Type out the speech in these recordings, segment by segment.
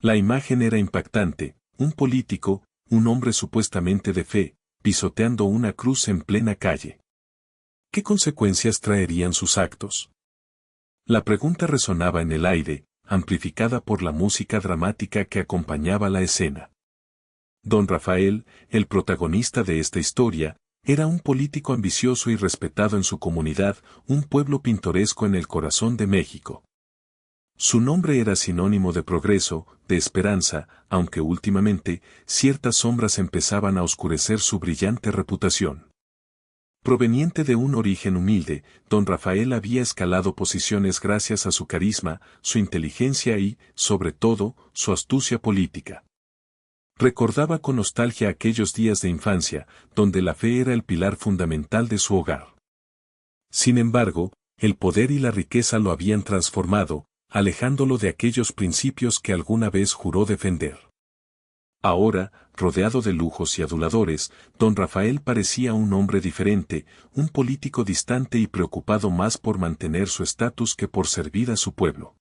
La imagen era impactante, un político, un hombre supuestamente de fe, pisoteando una cruz en plena calle. ¿Qué consecuencias traerían sus actos? La pregunta resonaba en el aire, amplificada por la música dramática que acompañaba la escena. Don Rafael, el protagonista de esta historia, era un político ambicioso y respetado en su comunidad, un pueblo pintoresco en el corazón de México. Su nombre era sinónimo de progreso, de esperanza, aunque últimamente, ciertas sombras empezaban a oscurecer su brillante reputación. Proveniente de un origen humilde, don Rafael había escalado posiciones gracias a su carisma, su inteligencia y, sobre todo, su astucia política. Recordaba con nostalgia aquellos días de infancia, donde la fe era el pilar fundamental de su hogar. Sin embargo, el poder y la riqueza lo habían transformado, alejándolo de aquellos principios que alguna vez juró defender. Ahora, rodeado de lujos y aduladores, don Rafael parecía un hombre diferente, un político distante y preocupado más por mantener su estatus que por servir a su pueblo.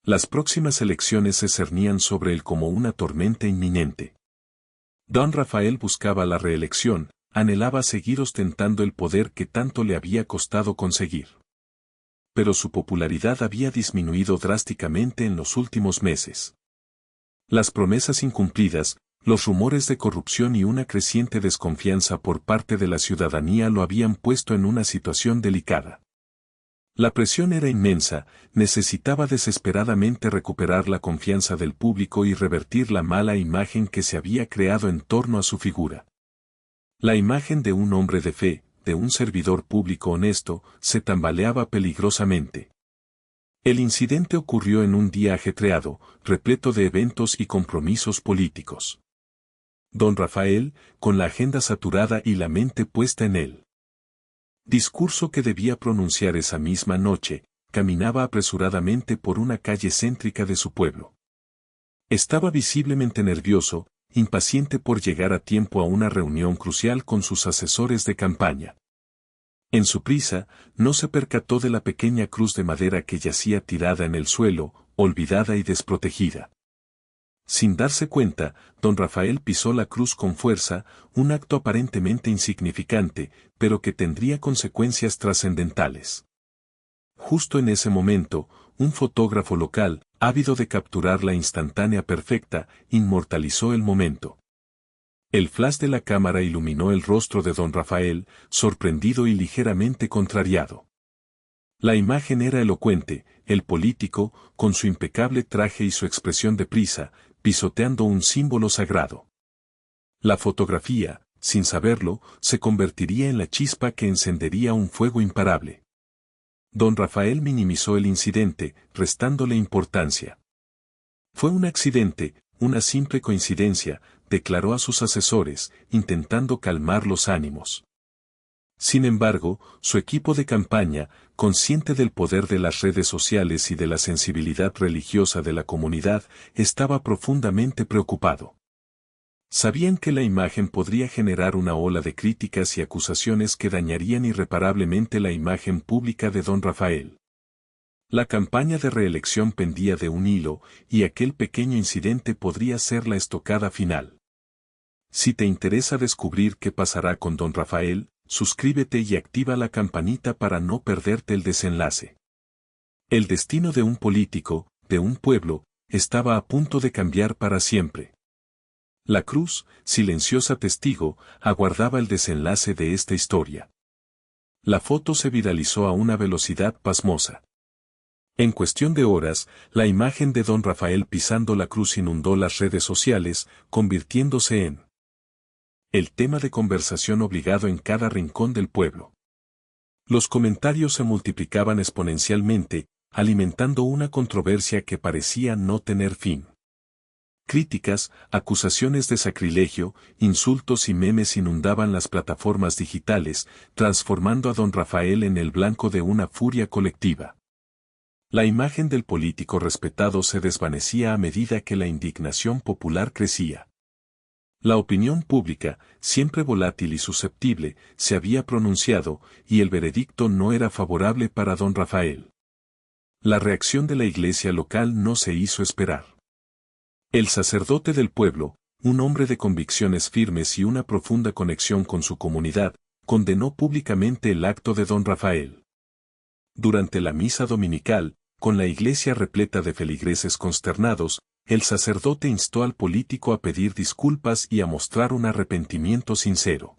Las próximas elecciones se cernían sobre él como una tormenta inminente. Don Rafael buscaba la reelección, anhelaba seguir ostentando el poder que tanto le había costado conseguir. Pero su popularidad había disminuido drásticamente en los últimos meses. Las promesas incumplidas, los rumores de corrupción y una creciente desconfianza por parte de la ciudadanía lo habían puesto en una situación delicada. La presión era inmensa, necesitaba desesperadamente recuperar la confianza del público y revertir la mala imagen que se había creado en torno a su figura. La imagen de un hombre de fe, de un servidor público honesto, se tambaleaba peligrosamente. El incidente ocurrió en un día ajetreado, repleto de eventos y compromisos políticos. Don Rafael, con la agenda saturada y la mente puesta en él. Discurso que debía pronunciar esa misma noche, caminaba apresuradamente por una calle céntrica de su pueblo. Estaba visiblemente nervioso, impaciente por llegar a tiempo a una reunión crucial con sus asesores de campaña. En su prisa, no se percató de la pequeña cruz de madera que yacía tirada en el suelo, olvidada y desprotegida. Sin darse cuenta, don Rafael pisó la cruz con fuerza, un acto aparentemente insignificante, pero que tendría consecuencias trascendentales. Justo en ese momento, un fotógrafo local, ávido de capturar la instantánea perfecta, inmortalizó el momento. El flash de la cámara iluminó el rostro de don Rafael, sorprendido y ligeramente contrariado. La imagen era elocuente, el político, con su impecable traje y su expresión de prisa, pisoteando un símbolo sagrado. La fotografía, sin saberlo, se convertiría en la chispa que encendería un fuego imparable. Don Rafael minimizó el incidente, restándole importancia. Fue un accidente, una simple coincidencia, declaró a sus asesores, intentando calmar los ánimos. Sin embargo, su equipo de campaña, consciente del poder de las redes sociales y de la sensibilidad religiosa de la comunidad, estaba profundamente preocupado. Sabían que la imagen podría generar una ola de críticas y acusaciones que dañarían irreparablemente la imagen pública de don Rafael. La campaña de reelección pendía de un hilo, y aquel pequeño incidente podría ser la estocada final. Si te interesa descubrir qué pasará con don Rafael, suscríbete y activa la campanita para no perderte el desenlace. El destino de un político, de un pueblo, estaba a punto de cambiar para siempre. La cruz, silenciosa testigo, aguardaba el desenlace de esta historia. La foto se viralizó a una velocidad pasmosa. En cuestión de horas, la imagen de don Rafael pisando la cruz inundó las redes sociales, convirtiéndose en el tema de conversación obligado en cada rincón del pueblo. Los comentarios se multiplicaban exponencialmente, alimentando una controversia que parecía no tener fin. Críticas, acusaciones de sacrilegio, insultos y memes inundaban las plataformas digitales, transformando a don Rafael en el blanco de una furia colectiva. La imagen del político respetado se desvanecía a medida que la indignación popular crecía. La opinión pública, siempre volátil y susceptible, se había pronunciado, y el veredicto no era favorable para don Rafael. La reacción de la iglesia local no se hizo esperar. El sacerdote del pueblo, un hombre de convicciones firmes y una profunda conexión con su comunidad, condenó públicamente el acto de don Rafael. Durante la misa dominical, con la iglesia repleta de feligreses consternados, el sacerdote instó al político a pedir disculpas y a mostrar un arrepentimiento sincero.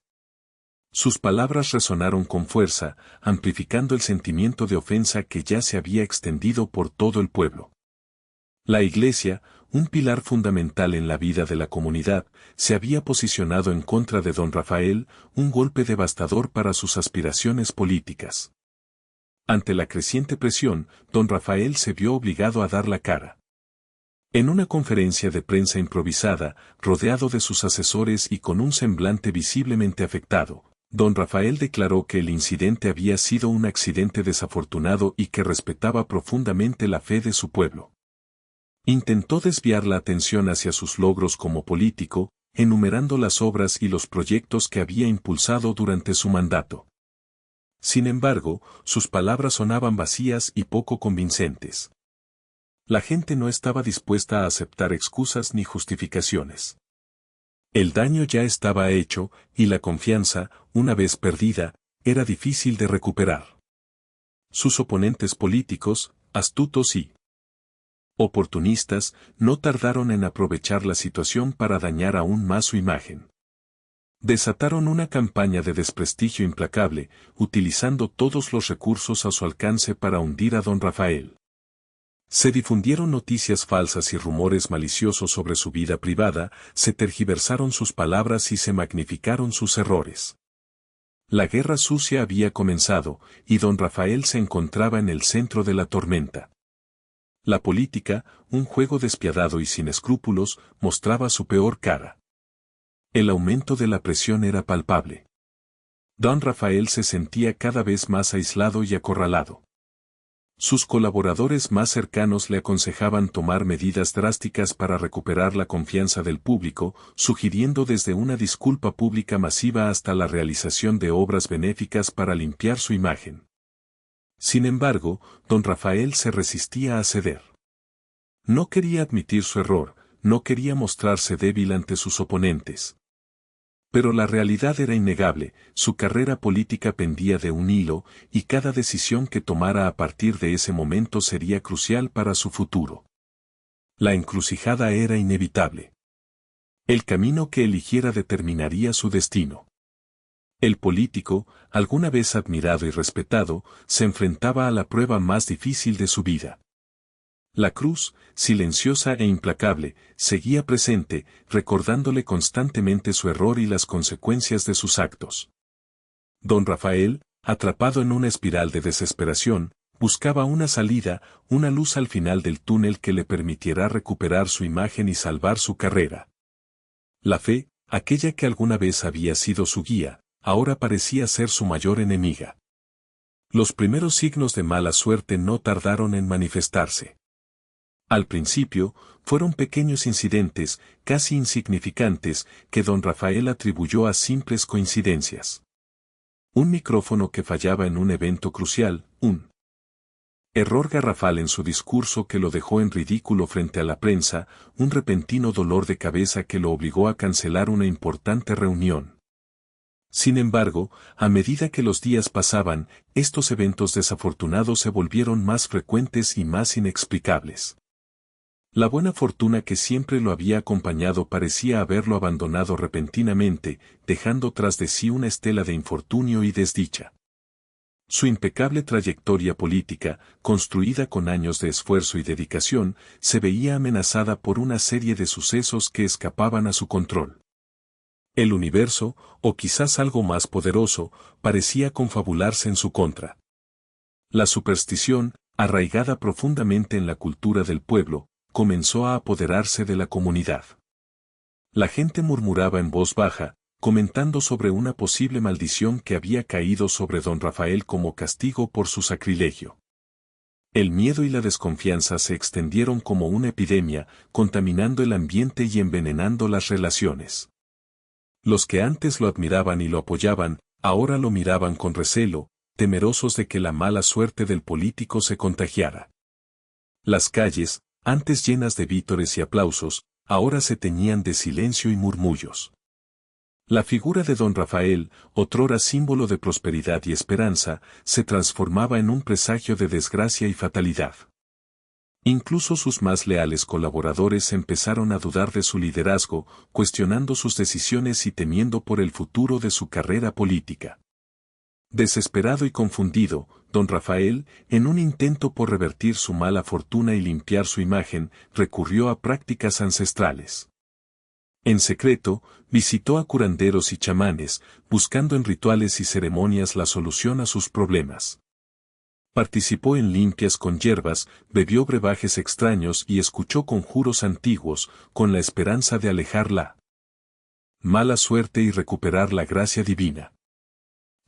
Sus palabras resonaron con fuerza, amplificando el sentimiento de ofensa que ya se había extendido por todo el pueblo. La iglesia, un pilar fundamental en la vida de la comunidad, se había posicionado en contra de don Rafael, un golpe devastador para sus aspiraciones políticas. Ante la creciente presión, don Rafael se vio obligado a dar la cara. En una conferencia de prensa improvisada, rodeado de sus asesores y con un semblante visiblemente afectado, don Rafael declaró que el incidente había sido un accidente desafortunado y que respetaba profundamente la fe de su pueblo. Intentó desviar la atención hacia sus logros como político, enumerando las obras y los proyectos que había impulsado durante su mandato. Sin embargo, sus palabras sonaban vacías y poco convincentes. La gente no estaba dispuesta a aceptar excusas ni justificaciones. El daño ya estaba hecho, y la confianza, una vez perdida, era difícil de recuperar. Sus oponentes políticos, astutos y oportunistas, no tardaron en aprovechar la situación para dañar aún más su imagen. Desataron una campaña de desprestigio implacable, utilizando todos los recursos a su alcance para hundir a don Rafael. Se difundieron noticias falsas y rumores maliciosos sobre su vida privada, se tergiversaron sus palabras y se magnificaron sus errores. La guerra sucia había comenzado, y don Rafael se encontraba en el centro de la tormenta. La política, un juego despiadado y sin escrúpulos, mostraba su peor cara. El aumento de la presión era palpable. Don Rafael se sentía cada vez más aislado y acorralado. Sus colaboradores más cercanos le aconsejaban tomar medidas drásticas para recuperar la confianza del público, sugiriendo desde una disculpa pública masiva hasta la realización de obras benéficas para limpiar su imagen. Sin embargo, don Rafael se resistía a ceder. No quería admitir su error, no quería mostrarse débil ante sus oponentes. Pero la realidad era innegable, su carrera política pendía de un hilo, y cada decisión que tomara a partir de ese momento sería crucial para su futuro. La encrucijada era inevitable. El camino que eligiera determinaría su destino. El político, alguna vez admirado y respetado, se enfrentaba a la prueba más difícil de su vida. La cruz, silenciosa e implacable, seguía presente, recordándole constantemente su error y las consecuencias de sus actos. Don Rafael, atrapado en una espiral de desesperación, buscaba una salida, una luz al final del túnel que le permitiera recuperar su imagen y salvar su carrera. La fe, aquella que alguna vez había sido su guía, ahora parecía ser su mayor enemiga. Los primeros signos de mala suerte no tardaron en manifestarse. Al principio, fueron pequeños incidentes, casi insignificantes, que don Rafael atribuyó a simples coincidencias. Un micrófono que fallaba en un evento crucial, un error garrafal en su discurso que lo dejó en ridículo frente a la prensa, un repentino dolor de cabeza que lo obligó a cancelar una importante reunión. Sin embargo, a medida que los días pasaban, estos eventos desafortunados se volvieron más frecuentes y más inexplicables. La buena fortuna que siempre lo había acompañado parecía haberlo abandonado repentinamente, dejando tras de sí una estela de infortunio y desdicha. Su impecable trayectoria política, construida con años de esfuerzo y dedicación, se veía amenazada por una serie de sucesos que escapaban a su control. El universo, o quizás algo más poderoso, parecía confabularse en su contra. La superstición, arraigada profundamente en la cultura del pueblo, comenzó a apoderarse de la comunidad. La gente murmuraba en voz baja, comentando sobre una posible maldición que había caído sobre don Rafael como castigo por su sacrilegio. El miedo y la desconfianza se extendieron como una epidemia, contaminando el ambiente y envenenando las relaciones. Los que antes lo admiraban y lo apoyaban, ahora lo miraban con recelo, temerosos de que la mala suerte del político se contagiara. Las calles, antes llenas de vítores y aplausos, ahora se teñían de silencio y murmullos. La figura de don Rafael, otrora símbolo de prosperidad y esperanza, se transformaba en un presagio de desgracia y fatalidad. Incluso sus más leales colaboradores empezaron a dudar de su liderazgo, cuestionando sus decisiones y temiendo por el futuro de su carrera política. Desesperado y confundido, don Rafael, en un intento por revertir su mala fortuna y limpiar su imagen, recurrió a prácticas ancestrales. En secreto, visitó a curanderos y chamanes, buscando en rituales y ceremonias la solución a sus problemas. Participó en limpias con hierbas, bebió brebajes extraños y escuchó conjuros antiguos, con la esperanza de alejar la mala suerte y recuperar la gracia divina.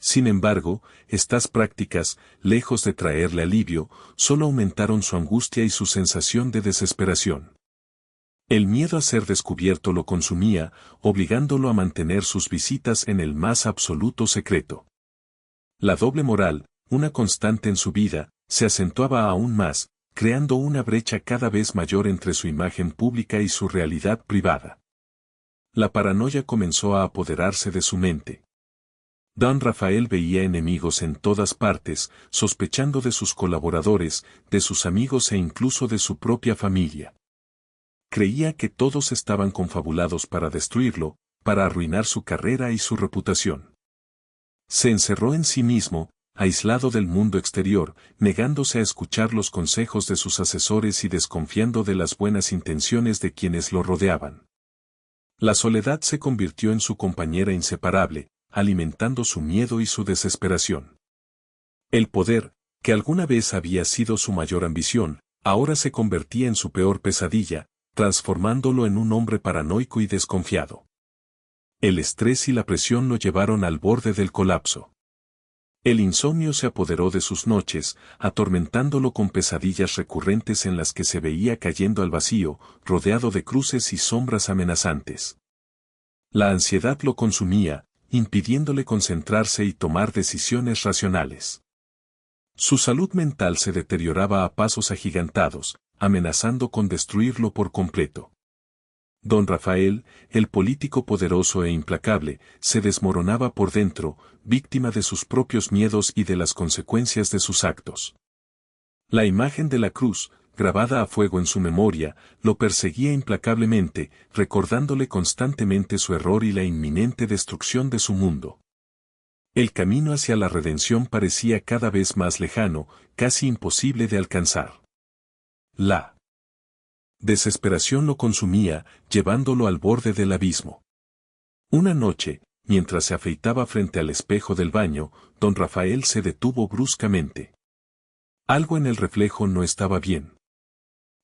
Sin embargo, estas prácticas, lejos de traerle alivio, solo aumentaron su angustia y su sensación de desesperación. El miedo a ser descubierto lo consumía, obligándolo a mantener sus visitas en el más absoluto secreto. La doble moral, una constante en su vida, se acentuaba aún más, creando una brecha cada vez mayor entre su imagen pública y su realidad privada. La paranoia comenzó a apoderarse de su mente. Don Rafael veía enemigos en todas partes, sospechando de sus colaboradores, de sus amigos e incluso de su propia familia. Creía que todos estaban confabulados para destruirlo, para arruinar su carrera y su reputación. Se encerró en sí mismo, aislado del mundo exterior, negándose a escuchar los consejos de sus asesores y desconfiando de las buenas intenciones de quienes lo rodeaban. La soledad se convirtió en su compañera inseparable, alimentando su miedo y su desesperación. El poder, que alguna vez había sido su mayor ambición, ahora se convertía en su peor pesadilla, transformándolo en un hombre paranoico y desconfiado. El estrés y la presión lo llevaron al borde del colapso. El insomnio se apoderó de sus noches, atormentándolo con pesadillas recurrentes en las que se veía cayendo al vacío, rodeado de cruces y sombras amenazantes. La ansiedad lo consumía, impidiéndole concentrarse y tomar decisiones racionales. Su salud mental se deterioraba a pasos agigantados, amenazando con destruirlo por completo. Don Rafael, el político poderoso e implacable, se desmoronaba por dentro, víctima de sus propios miedos y de las consecuencias de sus actos. La imagen de la cruz, grabada a fuego en su memoria, lo perseguía implacablemente, recordándole constantemente su error y la inminente destrucción de su mundo. El camino hacia la redención parecía cada vez más lejano, casi imposible de alcanzar. La desesperación lo consumía, llevándolo al borde del abismo. Una noche, mientras se afeitaba frente al espejo del baño, don Rafael se detuvo bruscamente. Algo en el reflejo no estaba bien.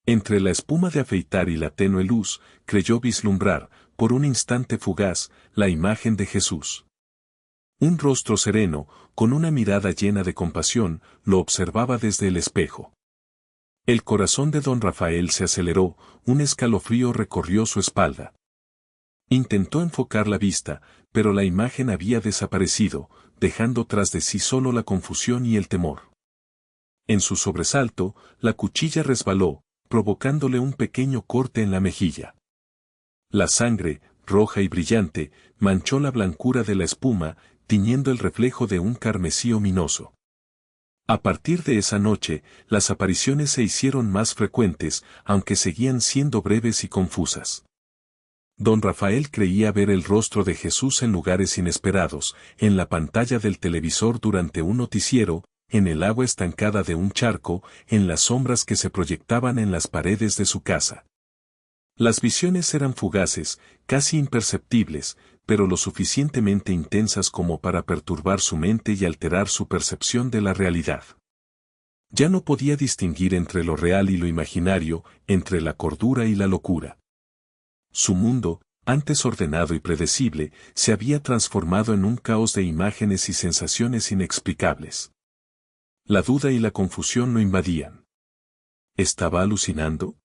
Entre la espuma de afeitar y la tenue luz, creyó vislumbrar, por un instante fugaz, la imagen de Jesús. Un rostro sereno, con una mirada llena de compasión, lo observaba desde el espejo. El corazón de don Rafael se aceleró, un escalofrío recorrió su espalda. Intentó enfocar la vista, pero la imagen había desaparecido, dejando tras de sí solo la confusión y el temor. En su sobresalto, la cuchilla resbaló, provocándole un pequeño corte en la mejilla. La sangre, roja y brillante, manchó la blancura de la espuma, tiñendo el reflejo de un carmesí ominoso. A partir de esa noche, las apariciones se hicieron más frecuentes, aunque seguían siendo breves y confusas. Don Rafael creía ver el rostro de Jesús en lugares inesperados, en la pantalla del televisor durante un noticiero, en el agua estancada de un charco, en las sombras que se proyectaban en las paredes de su casa. Las visiones eran fugaces, casi imperceptibles, pero lo suficientemente intensas como para perturbar su mente y alterar su percepción de la realidad. Ya no podía distinguir entre lo real y lo imaginario, entre la cordura y la locura. Su mundo, antes ordenado y predecible, se había transformado en un caos de imágenes y sensaciones inexplicables. La duda y la confusión lo invadían. ¿Estaba alucinando?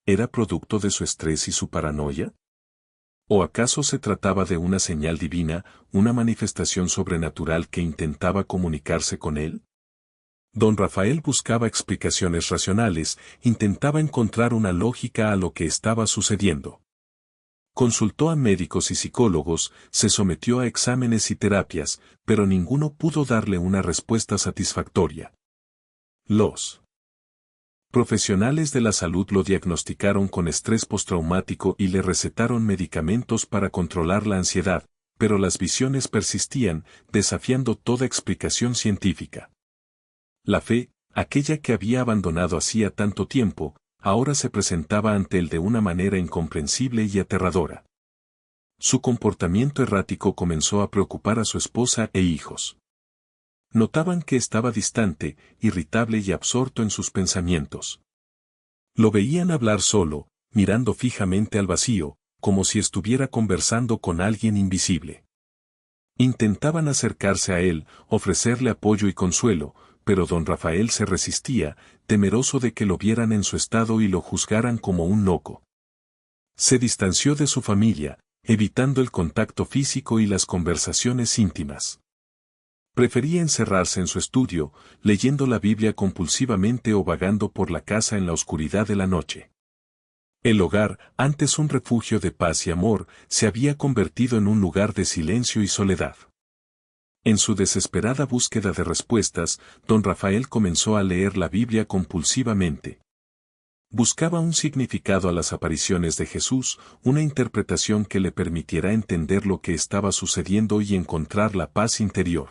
¿Era producto de su estrés y su paranoia? ¿O acaso se trataba de una señal divina, una manifestación sobrenatural que intentaba comunicarse con él? Don Rafael buscaba explicaciones racionales, intentaba encontrar una lógica a lo que estaba sucediendo. Consultó a médicos y psicólogos, se sometió a exámenes y terapias, pero ninguno pudo darle una respuesta satisfactoria. Los profesionales de la salud lo diagnosticaron con estrés postraumático y le recetaron medicamentos para controlar la ansiedad, pero las visiones persistían, desafiando toda explicación científica. La fe, aquella que había abandonado hacía tanto tiempo, ahora se presentaba ante él de una manera incomprensible y aterradora. Su comportamiento errático comenzó a preocupar a su esposa e hijos. Notaban que estaba distante, irritable y absorto en sus pensamientos. Lo veían hablar solo, mirando fijamente al vacío, como si estuviera conversando con alguien invisible. Intentaban acercarse a él, ofrecerle apoyo y consuelo, pero don Rafael se resistía, temeroso de que lo vieran en su estado y lo juzgaran como un loco. Se distanció de su familia, evitando el contacto físico y las conversaciones íntimas. Prefería encerrarse en su estudio, leyendo la Biblia compulsivamente o vagando por la casa en la oscuridad de la noche. El hogar, antes un refugio de paz y amor, se había convertido en un lugar de silencio y soledad. En su desesperada búsqueda de respuestas, don Rafael comenzó a leer la Biblia compulsivamente. Buscaba un significado a las apariciones de Jesús, una interpretación que le permitiera entender lo que estaba sucediendo y encontrar la paz interior.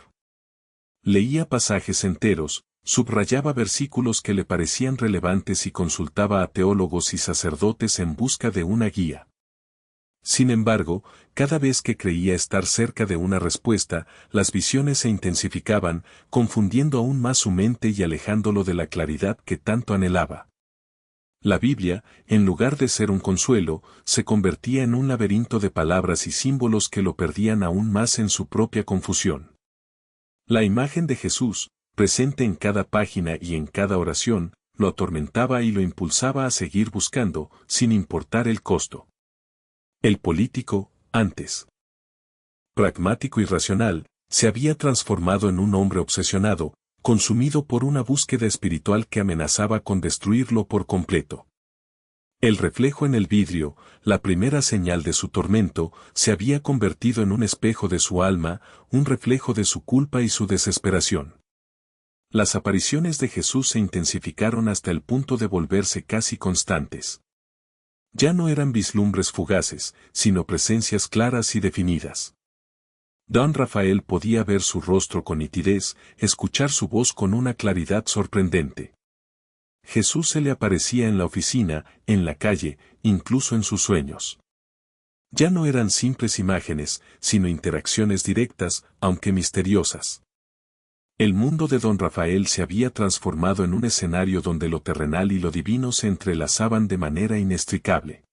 Leía pasajes enteros, subrayaba versículos que le parecían relevantes y consultaba a teólogos y sacerdotes en busca de una guía. Sin embargo, cada vez que creía estar cerca de una respuesta, las visiones se intensificaban, confundiendo aún más su mente y alejándolo de la claridad que tanto anhelaba. La Biblia, en lugar de ser un consuelo, se convertía en un laberinto de palabras y símbolos que lo perdían aún más en su propia confusión. La imagen de Jesús, presente en cada página y en cada oración, lo atormentaba y lo impulsaba a seguir buscando, sin importar el costo. El político, antes pragmático y racional, se había transformado en un hombre obsesionado, consumido por una búsqueda espiritual que amenazaba con destruirlo por completo. El reflejo en el vidrio, la primera señal de su tormento, se había convertido en un espejo de su alma, un reflejo de su culpa y su desesperación. Las apariciones de Jesús se intensificaron hasta el punto de volverse casi constantes. Ya no eran vislumbres fugaces, sino presencias claras y definidas. Don Rafael podía ver su rostro con nitidez, escuchar su voz con una claridad sorprendente. Jesús se le aparecía en la oficina, en la calle, incluso en sus sueños. Ya no eran simples imágenes, sino interacciones directas, aunque misteriosas. El mundo de don Rafael se había transformado en un escenario donde lo terrenal y lo divino se entrelazaban de manera inextricable.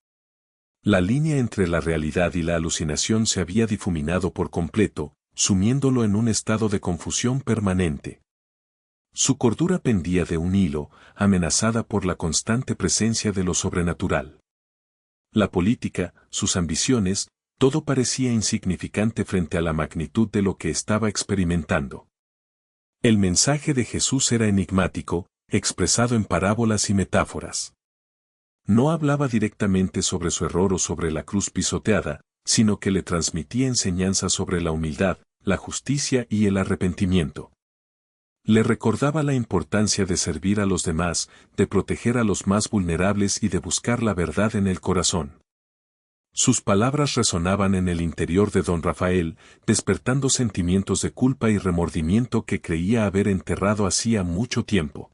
La línea entre la realidad y la alucinación se había difuminado por completo, sumiéndolo en un estado de confusión permanente. Su cordura pendía de un hilo, amenazada por la constante presencia de lo sobrenatural. La política, sus ambiciones, todo parecía insignificante frente a la magnitud de lo que estaba experimentando. El mensaje de Jesús era enigmático, expresado en parábolas y metáforas. No hablaba directamente sobre su error o sobre la cruz pisoteada, sino que le transmitía enseñanzas sobre la humildad, la justicia y el arrepentimiento. Le recordaba la importancia de servir a los demás, de proteger a los más vulnerables y de buscar la verdad en el corazón. Sus palabras resonaban en el interior de don Rafael, despertando sentimientos de culpa y remordimiento que creía haber enterrado hacía mucho tiempo.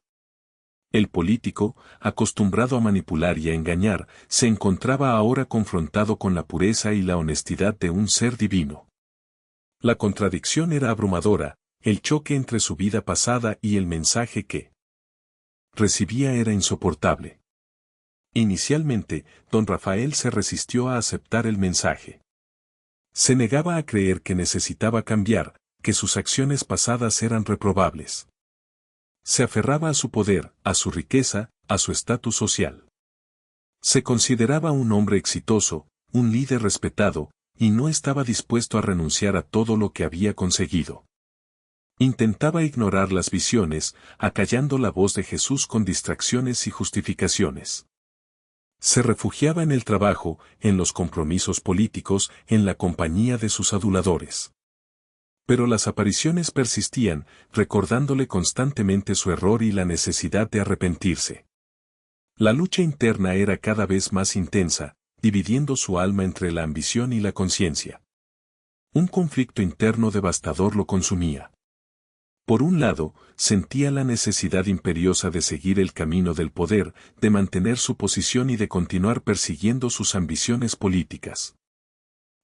El político, acostumbrado a manipular y a engañar, se encontraba ahora confrontado con la pureza y la honestidad de un ser divino. La contradicción era abrumadora, el choque entre su vida pasada y el mensaje que recibía era insoportable. Inicialmente, don Rafael se resistió a aceptar el mensaje. Se negaba a creer que necesitaba cambiar, que sus acciones pasadas eran reprobables. Se aferraba a su poder, a su riqueza, a su estatus social. Se consideraba un hombre exitoso, un líder respetado, y no estaba dispuesto a renunciar a todo lo que había conseguido. Intentaba ignorar las visiones, acallando la voz de Jesús con distracciones y justificaciones. Se refugiaba en el trabajo, en los compromisos políticos, en la compañía de sus aduladores. Pero las apariciones persistían, recordándole constantemente su error y la necesidad de arrepentirse. La lucha interna era cada vez más intensa, dividiendo su alma entre la ambición y la conciencia. Un conflicto interno devastador lo consumía. Por un lado, sentía la necesidad imperiosa de seguir el camino del poder, de mantener su posición y de continuar persiguiendo sus ambiciones políticas.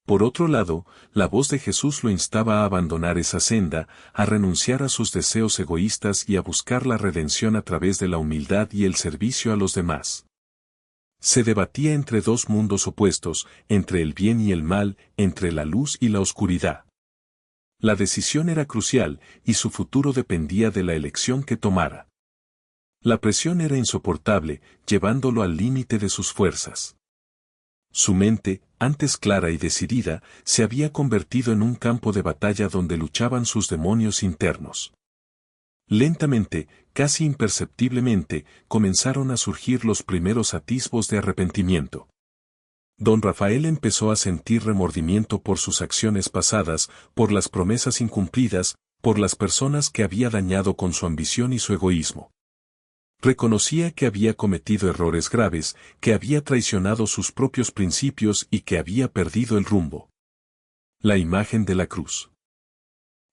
Por otro lado, la voz de Jesús lo instaba a abandonar esa senda, a renunciar a sus deseos egoístas y a buscar la redención a través de la humildad y el servicio a los demás. Se debatía entre dos mundos opuestos, entre el bien y el mal, entre la luz y la oscuridad. La decisión era crucial, y su futuro dependía de la elección que tomara. La presión era insoportable, llevándolo al límite de sus fuerzas. Su mente, antes clara y decidida, se había convertido en un campo de batalla donde luchaban sus demonios internos. Lentamente, casi imperceptiblemente, comenzaron a surgir los primeros atisbos de arrepentimiento. Don Rafael empezó a sentir remordimiento por sus acciones pasadas, por las promesas incumplidas, por las personas que había dañado con su ambición y su egoísmo. Reconocía que había cometido errores graves, que había traicionado sus propios principios y que había perdido el rumbo. La imagen de la cruz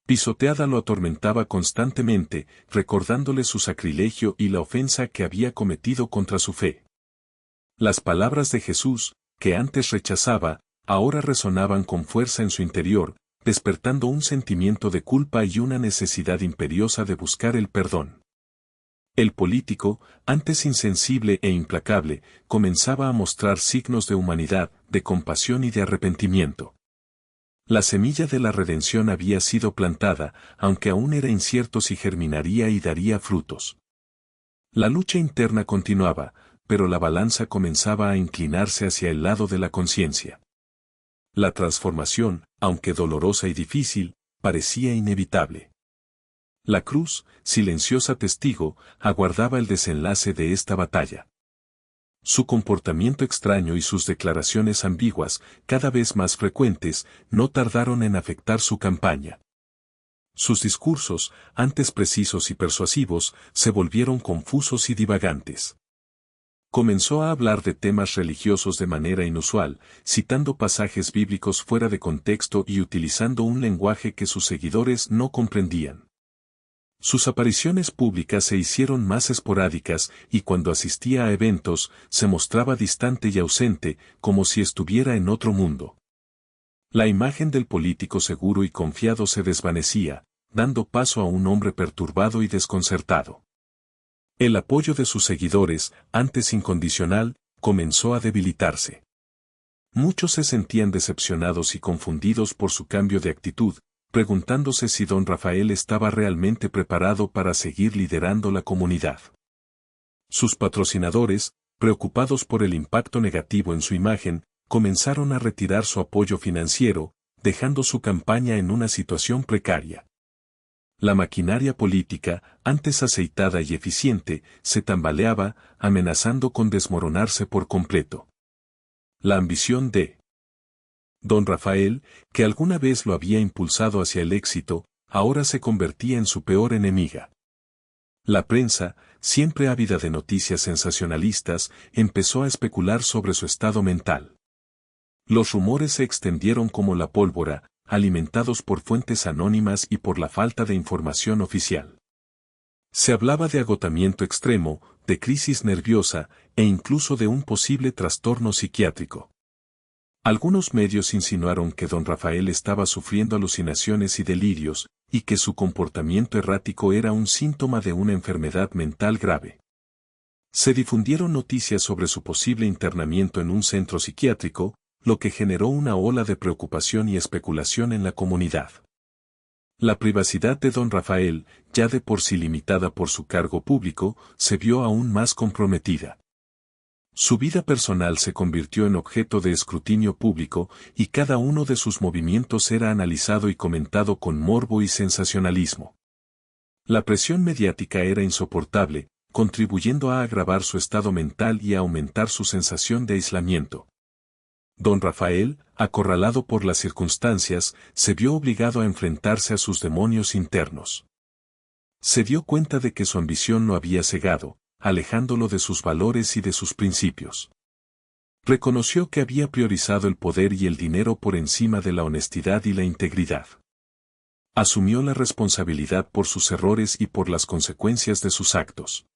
pisoteada lo atormentaba constantemente, recordándole su sacrilegio y la ofensa que había cometido contra su fe. Las palabras de Jesús, que antes rechazaba, ahora resonaban con fuerza en su interior, despertando un sentimiento de culpa y una necesidad imperiosa de buscar el perdón. El político, antes insensible e implacable, comenzaba a mostrar signos de humanidad, de compasión y de arrepentimiento. La semilla de la redención había sido plantada, aunque aún era incierto si germinaría y daría frutos. La lucha interna continuaba, pero la balanza comenzaba a inclinarse hacia el lado de la conciencia. La transformación, aunque dolorosa y difícil, parecía inevitable. La cruz, silenciosa testigo, aguardaba el desenlace de esta batalla. Su comportamiento extraño y sus declaraciones ambiguas, cada vez más frecuentes, no tardaron en afectar su campaña. Sus discursos, antes precisos y persuasivos, se volvieron confusos y divagantes. Comenzó a hablar de temas religiosos de manera inusual, citando pasajes bíblicos fuera de contexto y utilizando un lenguaje que sus seguidores no comprendían. Sus apariciones públicas se hicieron más esporádicas y cuando asistía a eventos, se mostraba distante y ausente, como si estuviera en otro mundo. La imagen del político seguro y confiado se desvanecía, dando paso a un hombre perturbado y desconcertado. El apoyo de sus seguidores, antes incondicional, comenzó a debilitarse. Muchos se sentían decepcionados y confundidos por su cambio de actitud, preguntándose si don Rafael estaba realmente preparado para seguir liderando la comunidad. Sus patrocinadores, preocupados por el impacto negativo en su imagen, comenzaron a retirar su apoyo financiero, dejando su campaña en una situación precaria. La maquinaria política, antes aceitada y eficiente, se tambaleaba, amenazando con desmoronarse por completo. La ambición de don Rafael, que alguna vez lo había impulsado hacia el éxito, ahora se convertía en su peor enemiga. La prensa, siempre ávida de noticias sensacionalistas, empezó a especular sobre su estado mental. Los rumores se extendieron como la pólvora, alimentados por fuentes anónimas y por la falta de información oficial. Se hablaba de agotamiento extremo, de crisis nerviosa, e incluso de un posible trastorno psiquiátrico. Algunos medios insinuaron que don Rafael estaba sufriendo alucinaciones y delirios, y que su comportamiento errático era un síntoma de una enfermedad mental grave. Se difundieron noticias sobre su posible internamiento en un centro psiquiátrico, lo que generó una ola de preocupación y especulación en la comunidad. La privacidad de don Rafael, ya de por sí limitada por su cargo público, se vio aún más comprometida. Su vida personal se convirtió en objeto de escrutinio público y cada uno de sus movimientos era analizado y comentado con morbo y sensacionalismo. La presión mediática era insoportable, contribuyendo a agravar su estado mental y a aumentar su sensación de aislamiento. Don Rafael, acorralado por las circunstancias, se vio obligado a enfrentarse a sus demonios internos. Se dio cuenta de que su ambición lo había cegado, alejándolo de sus valores y de sus principios. Reconoció que había priorizado el poder y el dinero por encima de la honestidad y la integridad. Asumió la responsabilidad por sus errores y por las consecuencias de sus actos.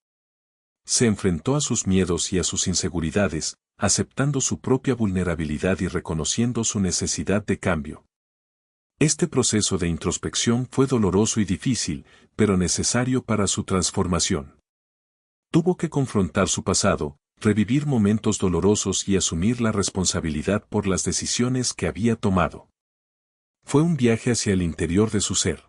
Se enfrentó a sus miedos y a sus inseguridades, aceptando su propia vulnerabilidad y reconociendo su necesidad de cambio. Este proceso de introspección fue doloroso y difícil, pero necesario para su transformación. Tuvo que confrontar su pasado, revivir momentos dolorosos y asumir la responsabilidad por las decisiones que había tomado. Fue un viaje hacia el interior de su ser.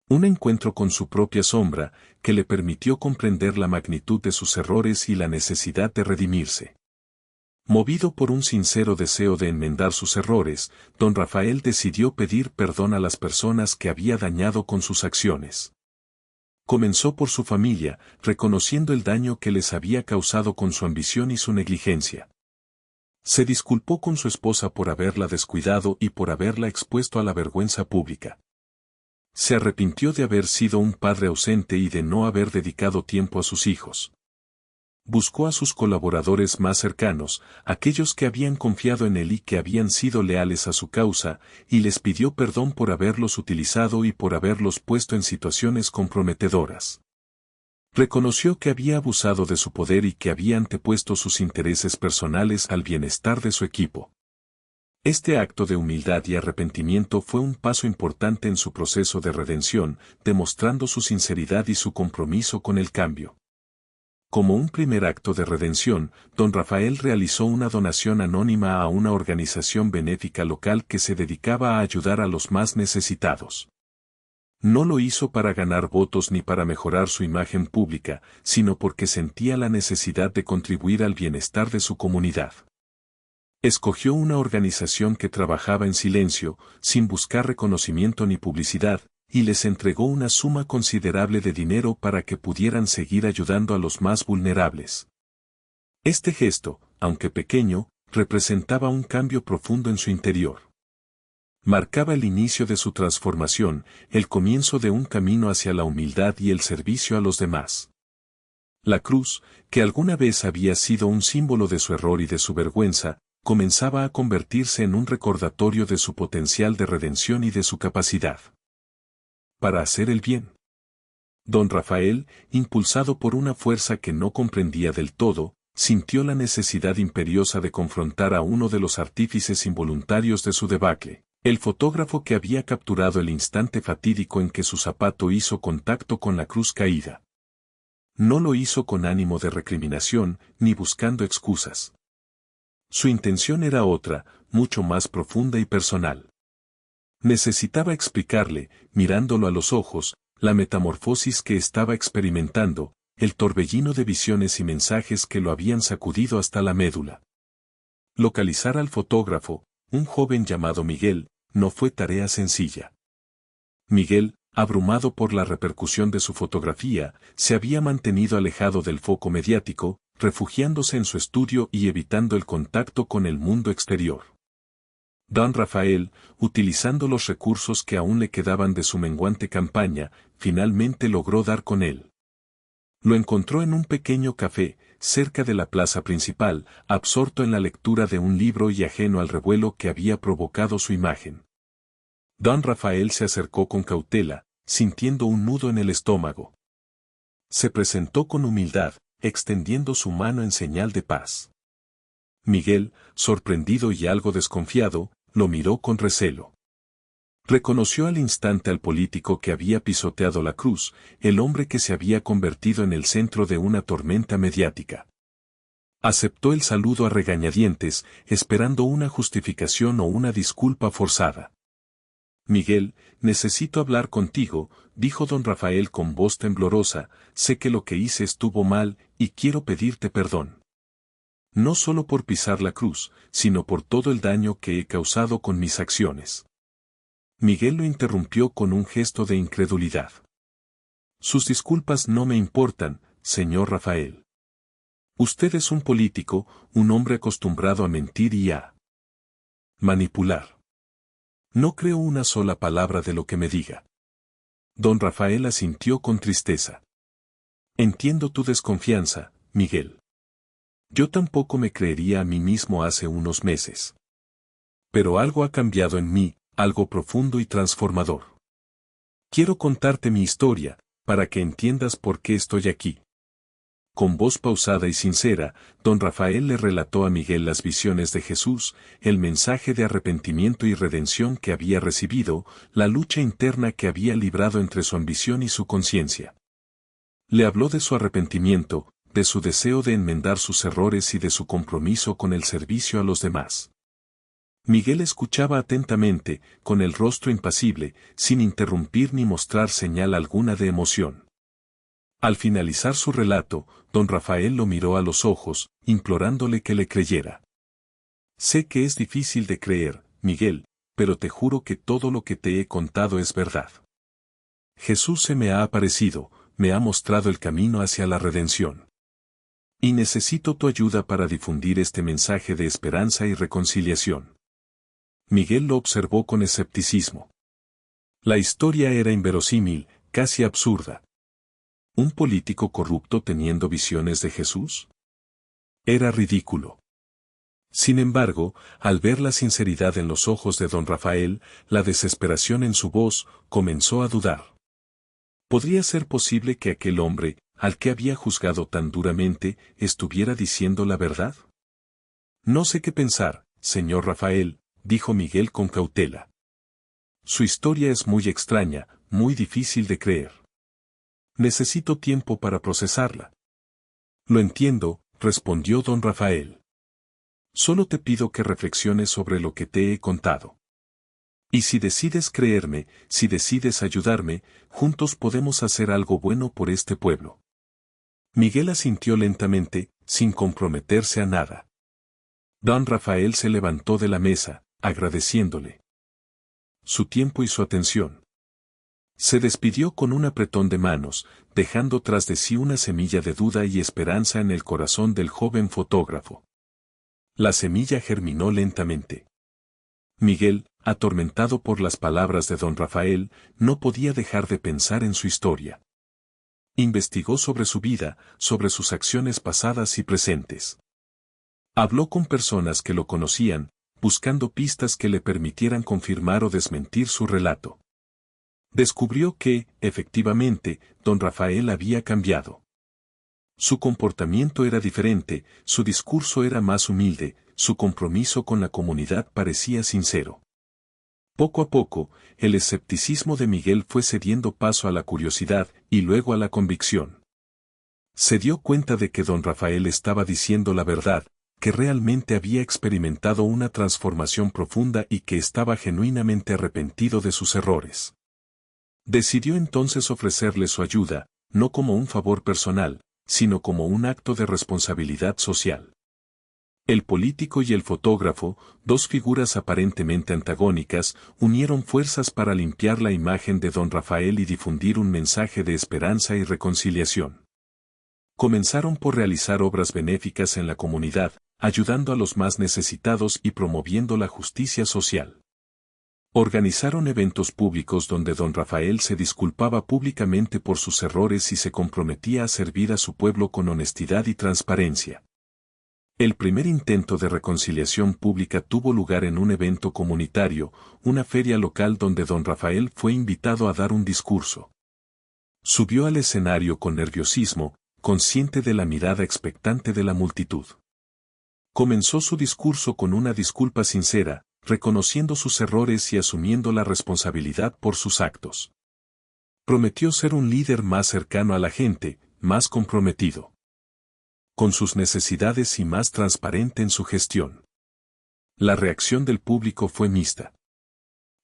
Un encuentro con su propia sombra, que le permitió comprender la magnitud de sus errores y la necesidad de redimirse. Movido por un sincero deseo de enmendar sus errores, don Rafael decidió pedir perdón a las personas que había dañado con sus acciones. Comenzó por su familia, reconociendo el daño que les había causado con su ambición y su negligencia. Se disculpó con su esposa por haberla descuidado y por haberla expuesto a la vergüenza pública. Se arrepintió de haber sido un padre ausente y de no haber dedicado tiempo a sus hijos. Buscó a sus colaboradores más cercanos, aquellos que habían confiado en él y que habían sido leales a su causa, y les pidió perdón por haberlos utilizado y por haberlos puesto en situaciones comprometedoras. Reconoció que había abusado de su poder y que había antepuesto sus intereses personales al bienestar de su equipo. Este acto de humildad y arrepentimiento fue un paso importante en su proceso de redención, demostrando su sinceridad y su compromiso con el cambio. Como un primer acto de redención, don Rafael realizó una donación anónima a una organización benéfica local que se dedicaba a ayudar a los más necesitados. No lo hizo para ganar votos ni para mejorar su imagen pública, sino porque sentía la necesidad de contribuir al bienestar de su comunidad. Escogió una organización que trabajaba en silencio, sin buscar reconocimiento ni publicidad, y les entregó una suma considerable de dinero para que pudieran seguir ayudando a los más vulnerables. Este gesto, aunque pequeño, representaba un cambio profundo en su interior. Marcaba el inicio de su transformación, el comienzo de un camino hacia la humildad y el servicio a los demás. La cruz, que alguna vez había sido un símbolo de su error y de su vergüenza, comenzaba a convertirse en un recordatorio de su potencial de redención y de su capacidad para hacer el bien. Don Rafael, impulsado por una fuerza que no comprendía del todo, sintió la necesidad imperiosa de confrontar a uno de los artífices involuntarios de su debacle, el fotógrafo que había capturado el instante fatídico en que su zapato hizo contacto con la cruz caída. No lo hizo con ánimo de recriminación, ni buscando excusas. Su intención era otra, mucho más profunda y personal. Necesitaba explicarle, mirándolo a los ojos, la metamorfosis que estaba experimentando, el torbellino de visiones y mensajes que lo habían sacudido hasta la médula. Localizar al fotógrafo, un joven llamado Miguel, no fue tarea sencilla. Miguel, abrumado por la repercusión de su fotografía, se había mantenido alejado del foco mediático, refugiándose en su estudio y evitando el contacto con el mundo exterior. Don Rafael, utilizando los recursos que aún le quedaban de su menguante campaña, finalmente logró dar con él. Lo encontró en un pequeño café, cerca de la plaza principal, absorto en la lectura de un libro y ajeno al revuelo que había provocado su imagen. Don Rafael se acercó con cautela, sintiendo un nudo en el estómago. Se presentó con humildad, extendiendo su mano en señal de paz. Miguel, sorprendido y algo desconfiado, lo miró con recelo. Reconoció al instante al político que había pisoteado la cruz, el hombre que se había convertido en el centro de una tormenta mediática. Aceptó el saludo a regañadientes, esperando una justificación o una disculpa forzada. Miguel, necesito hablar contigo, dijo don Rafael con voz temblorosa, sé que lo que hice estuvo mal, y quiero pedirte perdón. No solo por pisar la cruz, sino por todo el daño que he causado con mis acciones. Miguel lo interrumpió con un gesto de incredulidad. Sus disculpas no me importan, señor Rafael. Usted es un político, un hombre acostumbrado a mentir y a manipular. No creo una sola palabra de lo que me diga. Don Rafael asintió con tristeza. Entiendo tu desconfianza, Miguel. Yo tampoco me creería a mí mismo hace unos meses. Pero algo ha cambiado en mí, algo profundo y transformador. Quiero contarte mi historia, para que entiendas por qué estoy aquí. Con voz pausada y sincera, don Rafael le relató a Miguel las visiones de Jesús, el mensaje de arrepentimiento y redención que había recibido, la lucha interna que había librado entre su ambición y su conciencia. Le habló de su arrepentimiento, de su deseo de enmendar sus errores y de su compromiso con el servicio a los demás. Miguel escuchaba atentamente, con el rostro impasible, sin interrumpir ni mostrar señal alguna de emoción. Al finalizar su relato, don Rafael lo miró a los ojos, implorándole que le creyera. Sé que es difícil de creer, Miguel, pero te juro que todo lo que te he contado es verdad. Jesús se me ha aparecido, me ha mostrado el camino hacia la redención. Y necesito tu ayuda para difundir este mensaje de esperanza y reconciliación. Miguel lo observó con escepticismo. La historia era inverosímil, casi absurda. ¿Un político corrupto teniendo visiones de Jesús? Era ridículo. Sin embargo, al ver la sinceridad en los ojos de don Rafael, la desesperación en su voz, comenzó a dudar. ¿Podría ser posible que aquel hombre, al que había juzgado tan duramente, estuviera diciendo la verdad? No sé qué pensar, señor Rafael, dijo Miguel con cautela. Su historia es muy extraña, muy difícil de creer. Necesito tiempo para procesarla. Lo entiendo, respondió don Rafael. Solo te pido que reflexiones sobre lo que te he contado. Y si decides creerme, si decides ayudarme, juntos podemos hacer algo bueno por este pueblo. Miguel asintió lentamente, sin comprometerse a nada. Don Rafael se levantó de la mesa, agradeciéndole su tiempo y su atención. Se despidió con un apretón de manos, dejando tras de sí una semilla de duda y esperanza en el corazón del joven fotógrafo. La semilla germinó lentamente. Miguel, atormentado por las palabras de don Rafael, no podía dejar de pensar en su historia. Investigó sobre su vida, sobre sus acciones pasadas y presentes. Habló con personas que lo conocían, buscando pistas que le permitieran confirmar o desmentir su relato. Descubrió que, efectivamente, don Rafael había cambiado. Su comportamiento era diferente, su discurso era más humilde, su compromiso con la comunidad parecía sincero. Poco a poco, el escepticismo de Miguel fue cediendo paso a la curiosidad y luego a la convicción. Se dio cuenta de que don Rafael estaba diciendo la verdad, que realmente había experimentado una transformación profunda y que estaba genuinamente arrepentido de sus errores. Decidió entonces ofrecerle su ayuda, no como un favor personal, sino como un acto de responsabilidad social. El político y el fotógrafo, dos figuras aparentemente antagónicas, unieron fuerzas para limpiar la imagen de don Rafael y difundir un mensaje de esperanza y reconciliación. Comenzaron por realizar obras benéficas en la comunidad, ayudando a los más necesitados y promoviendo la justicia social. Organizaron eventos públicos donde don Rafael se disculpaba públicamente por sus errores y se comprometía a servir a su pueblo con honestidad y transparencia. El primer intento de reconciliación pública tuvo lugar en un evento comunitario, una feria local donde don Rafael fue invitado a dar un discurso. Subió al escenario con nerviosismo, consciente de la mirada expectante de la multitud. Comenzó su discurso con una disculpa sincera, reconociendo sus errores y asumiendo la responsabilidad por sus actos. Prometió ser un líder más cercano a la gente, más comprometido con sus necesidades y más transparente en su gestión. La reacción del público fue mixta.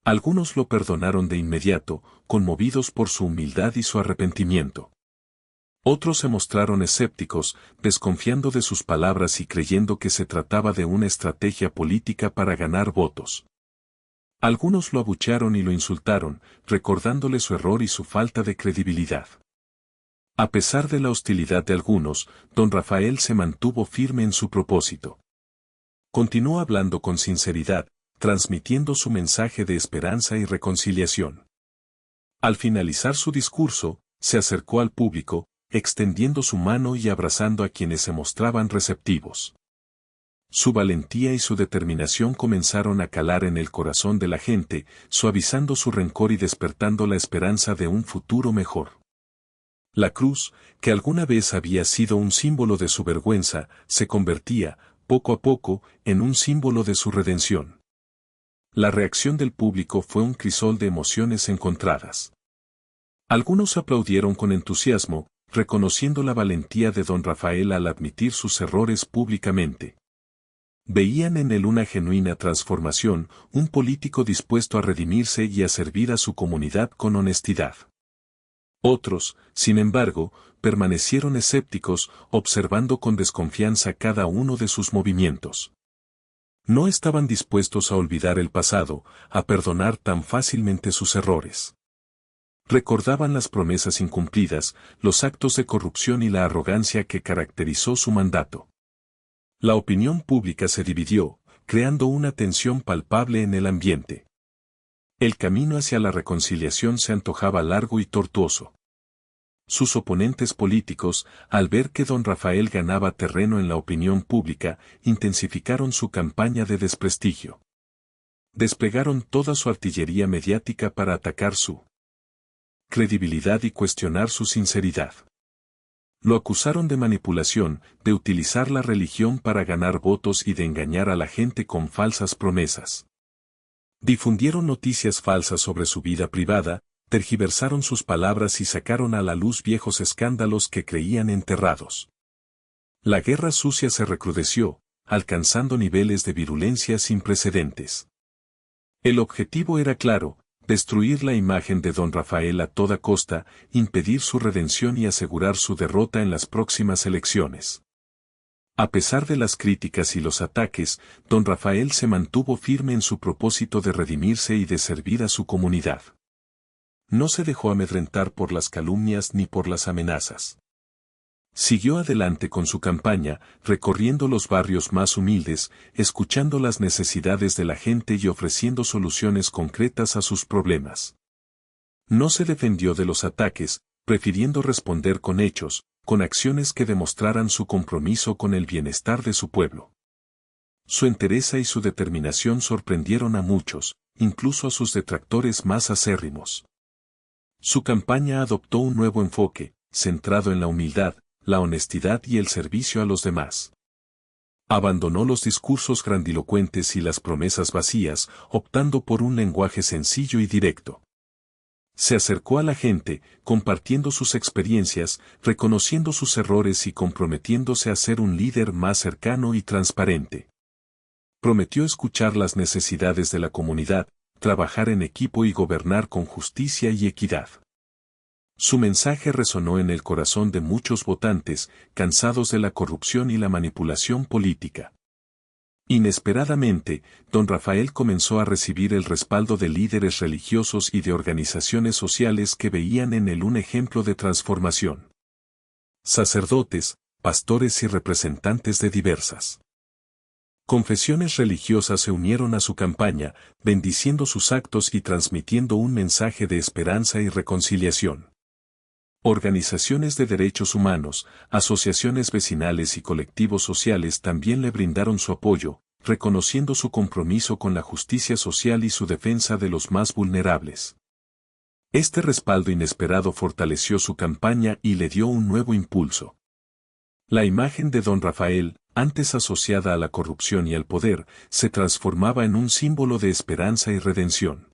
Algunos lo perdonaron de inmediato, conmovidos por su humildad y su arrepentimiento. Otros se mostraron escépticos, desconfiando de sus palabras y creyendo que se trataba de una estrategia política para ganar votos. Algunos lo abuchearon y lo insultaron, recordándole su error y su falta de credibilidad. A pesar de la hostilidad de algunos, don Rafael se mantuvo firme en su propósito. Continuó hablando con sinceridad, transmitiendo su mensaje de esperanza y reconciliación. Al finalizar su discurso, se acercó al público, extendiendo su mano y abrazando a quienes se mostraban receptivos. Su valentía y su determinación comenzaron a calar en el corazón de la gente, suavizando su rencor y despertando la esperanza de un futuro mejor. La cruz, que alguna vez había sido un símbolo de su vergüenza, se convertía, poco a poco, en un símbolo de su redención. La reacción del público fue un crisol de emociones encontradas. Algunos aplaudieron con entusiasmo, reconociendo la valentía de don Rafael al admitir sus errores públicamente. Veían en él una genuina transformación, un político dispuesto a redimirse y a servir a su comunidad con honestidad. Otros, sin embargo, permanecieron escépticos, observando con desconfianza cada uno de sus movimientos. No estaban dispuestos a olvidar el pasado, a perdonar tan fácilmente sus errores. Recordaban las promesas incumplidas, los actos de corrupción y la arrogancia que caracterizó su mandato. La opinión pública se dividió, creando una tensión palpable en el ambiente. El camino hacia la reconciliación se antojaba largo y tortuoso. Sus oponentes políticos, al ver que don Rafael ganaba terreno en la opinión pública, intensificaron su campaña de desprestigio. Desplegaron toda su artillería mediática para atacar su credibilidad y cuestionar su sinceridad. Lo acusaron de manipulación, de utilizar la religión para ganar votos y de engañar a la gente con falsas promesas. Difundieron noticias falsas sobre su vida privada, tergiversaron sus palabras y sacaron a la luz viejos escándalos que creían enterrados. La guerra sucia se recrudeció, alcanzando niveles de virulencia sin precedentes. El objetivo era claro: destruir la imagen de don Rafael a toda costa, impedir su redención y asegurar su derrota en las próximas elecciones. A pesar de las críticas y los ataques, don Rafael se mantuvo firme en su propósito de redimirse y de servir a su comunidad. No se dejó amedrentar por las calumnias ni por las amenazas. Siguió adelante con su campaña, recorriendo los barrios más humildes, escuchando las necesidades de la gente y ofreciendo soluciones concretas a sus problemas. No se defendió de los ataques, prefiriendo responder con hechos, con acciones que demostraran su compromiso con el bienestar de su pueblo. Su entereza y su determinación sorprendieron a muchos, incluso a sus detractores más acérrimos. Su campaña adoptó un nuevo enfoque, centrado en la humildad, la honestidad y el servicio a los demás. Abandonó los discursos grandilocuentes y las promesas vacías, optando por un lenguaje sencillo y directo. Se acercó a la gente, compartiendo sus experiencias, reconociendo sus errores y comprometiéndose a ser un líder más cercano y transparente. Prometió escuchar las necesidades de la comunidad, trabajar en equipo y gobernar con justicia y equidad. Su mensaje resonó en el corazón de muchos votantes, cansados de la corrupción y la manipulación política. Inesperadamente, don Rafael comenzó a recibir el respaldo de líderes religiosos y de organizaciones sociales que veían en él un ejemplo de transformación. Sacerdotes, pastores y representantes de diversas confesiones religiosas se unieron a su campaña, bendiciendo sus actos y transmitiendo un mensaje de esperanza y reconciliación. Organizaciones de derechos humanos, asociaciones vecinales y colectivos sociales también le brindaron su apoyo, reconociendo su compromiso con la justicia social y su defensa de los más vulnerables. Este respaldo inesperado fortaleció su campaña y le dio un nuevo impulso. La imagen de don Rafael, antes asociada a la corrupción y al poder, se transformaba en un símbolo de esperanza y redención.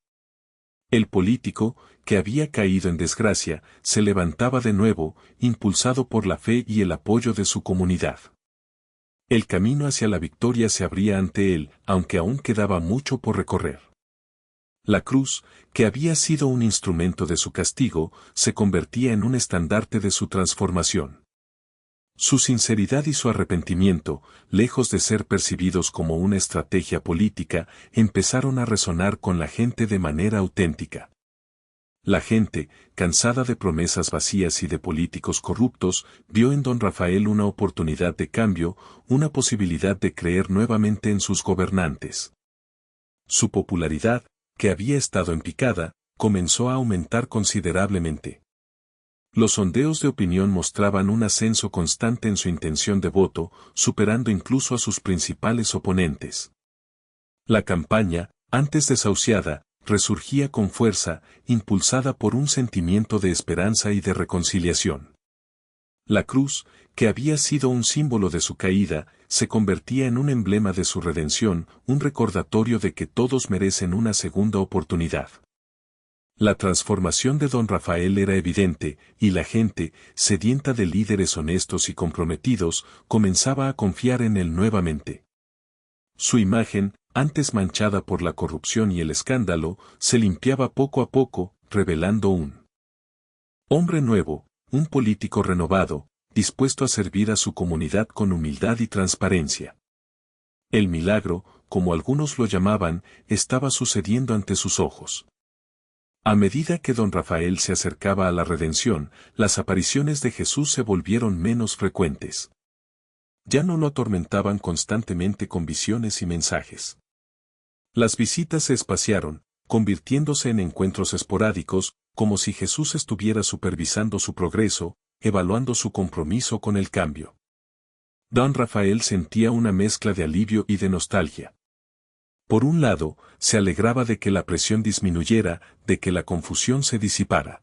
El político, que había caído en desgracia, se levantaba de nuevo, impulsado por la fe y el apoyo de su comunidad. El camino hacia la victoria se abría ante él, aunque aún quedaba mucho por recorrer. La cruz, que había sido un instrumento de su castigo, se convertía en un estandarte de su transformación. Su sinceridad y su arrepentimiento, lejos de ser percibidos como una estrategia política, empezaron a resonar con la gente de manera auténtica. La gente, cansada de promesas vacías y de políticos corruptos, vio en don Rafael una oportunidad de cambio, una posibilidad de creer nuevamente en sus gobernantes. Su popularidad, que había estado en picada, comenzó a aumentar considerablemente. Los sondeos de opinión mostraban un ascenso constante en su intención de voto, superando incluso a sus principales oponentes. La campaña, antes desahuciada, resurgía con fuerza, impulsada por un sentimiento de esperanza y de reconciliación. La cruz, que había sido un símbolo de su caída, se convertía en un emblema de su redención, un recordatorio de que todos merecen una segunda oportunidad. La transformación de don Rafael era evidente, y la gente, sedienta de líderes honestos y comprometidos, comenzaba a confiar en él nuevamente. Su imagen, antes manchada por la corrupción y el escándalo, se limpiaba poco a poco, revelando un hombre nuevo, un político renovado, dispuesto a servir a su comunidad con humildad y transparencia. El milagro, como algunos lo llamaban, estaba sucediendo ante sus ojos. A medida que don Rafael se acercaba a la redención, las apariciones de Jesús se volvieron menos frecuentes. Ya no lo atormentaban constantemente con visiones y mensajes. Las visitas se espaciaron, convirtiéndose en encuentros esporádicos, como si Jesús estuviera supervisando su progreso, evaluando su compromiso con el cambio. Don Rafael sentía una mezcla de alivio y de nostalgia. Por un lado, se alegraba de que la presión disminuyera, de que la confusión se disipara.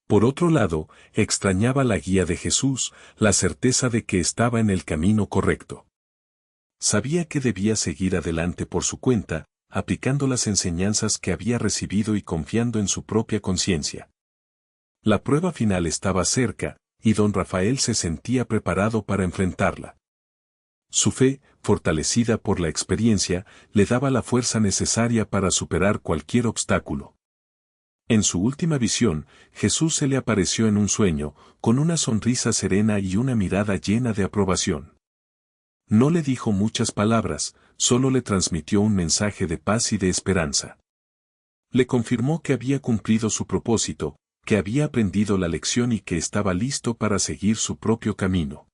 Por otro lado, extrañaba la guía de Jesús, la certeza de que estaba en el camino correcto. Sabía que debía seguir adelante por su cuenta, aplicando las enseñanzas que había recibido y confiando en su propia conciencia. La prueba final estaba cerca, y don Rafael se sentía preparado para enfrentarla. Su fe, fortalecida por la experiencia, le daba la fuerza necesaria para superar cualquier obstáculo. En su última visión, Jesús se le apareció en un sueño, con una sonrisa serena y una mirada llena de aprobación. No le dijo muchas palabras, solo le transmitió un mensaje de paz y de esperanza. Le confirmó que había cumplido su propósito, que había aprendido la lección y que estaba listo para seguir su propio camino.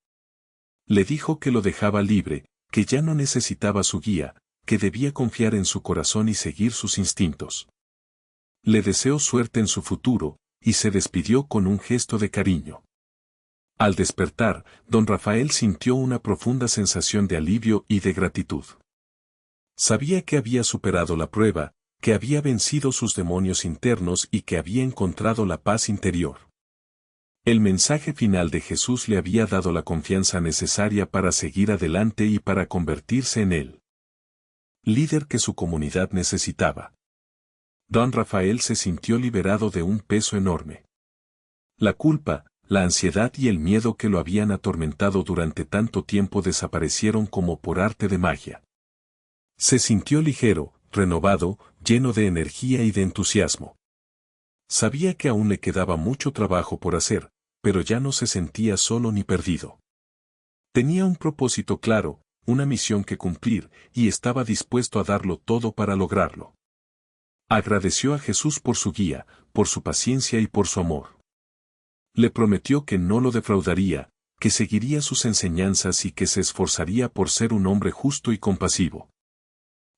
Le dijo que lo dejaba libre, que ya no necesitaba su guía, que debía confiar en su corazón y seguir sus instintos. Le deseó suerte en su futuro, y se despidió con un gesto de cariño. Al despertar, don Rafael sintió una profunda sensación de alivio y de gratitud. Sabía que había superado la prueba, que había vencido sus demonios internos y que había encontrado la paz interior. El mensaje final de Jesús le había dado la confianza necesaria para seguir adelante y para convertirse en el líder que su comunidad necesitaba. Don Rafael se sintió liberado de un peso enorme. La culpa, la ansiedad y el miedo que lo habían atormentado durante tanto tiempo desaparecieron como por arte de magia. Se sintió ligero, renovado, lleno de energía y de entusiasmo. Sabía que aún le quedaba mucho trabajo por hacer, pero ya no se sentía solo ni perdido. Tenía un propósito claro, una misión que cumplir, y estaba dispuesto a darlo todo para lograrlo. Agradeció a Jesús por su guía, por su paciencia y por su amor. Le prometió que no lo defraudaría, que seguiría sus enseñanzas y que se esforzaría por ser un hombre justo y compasivo.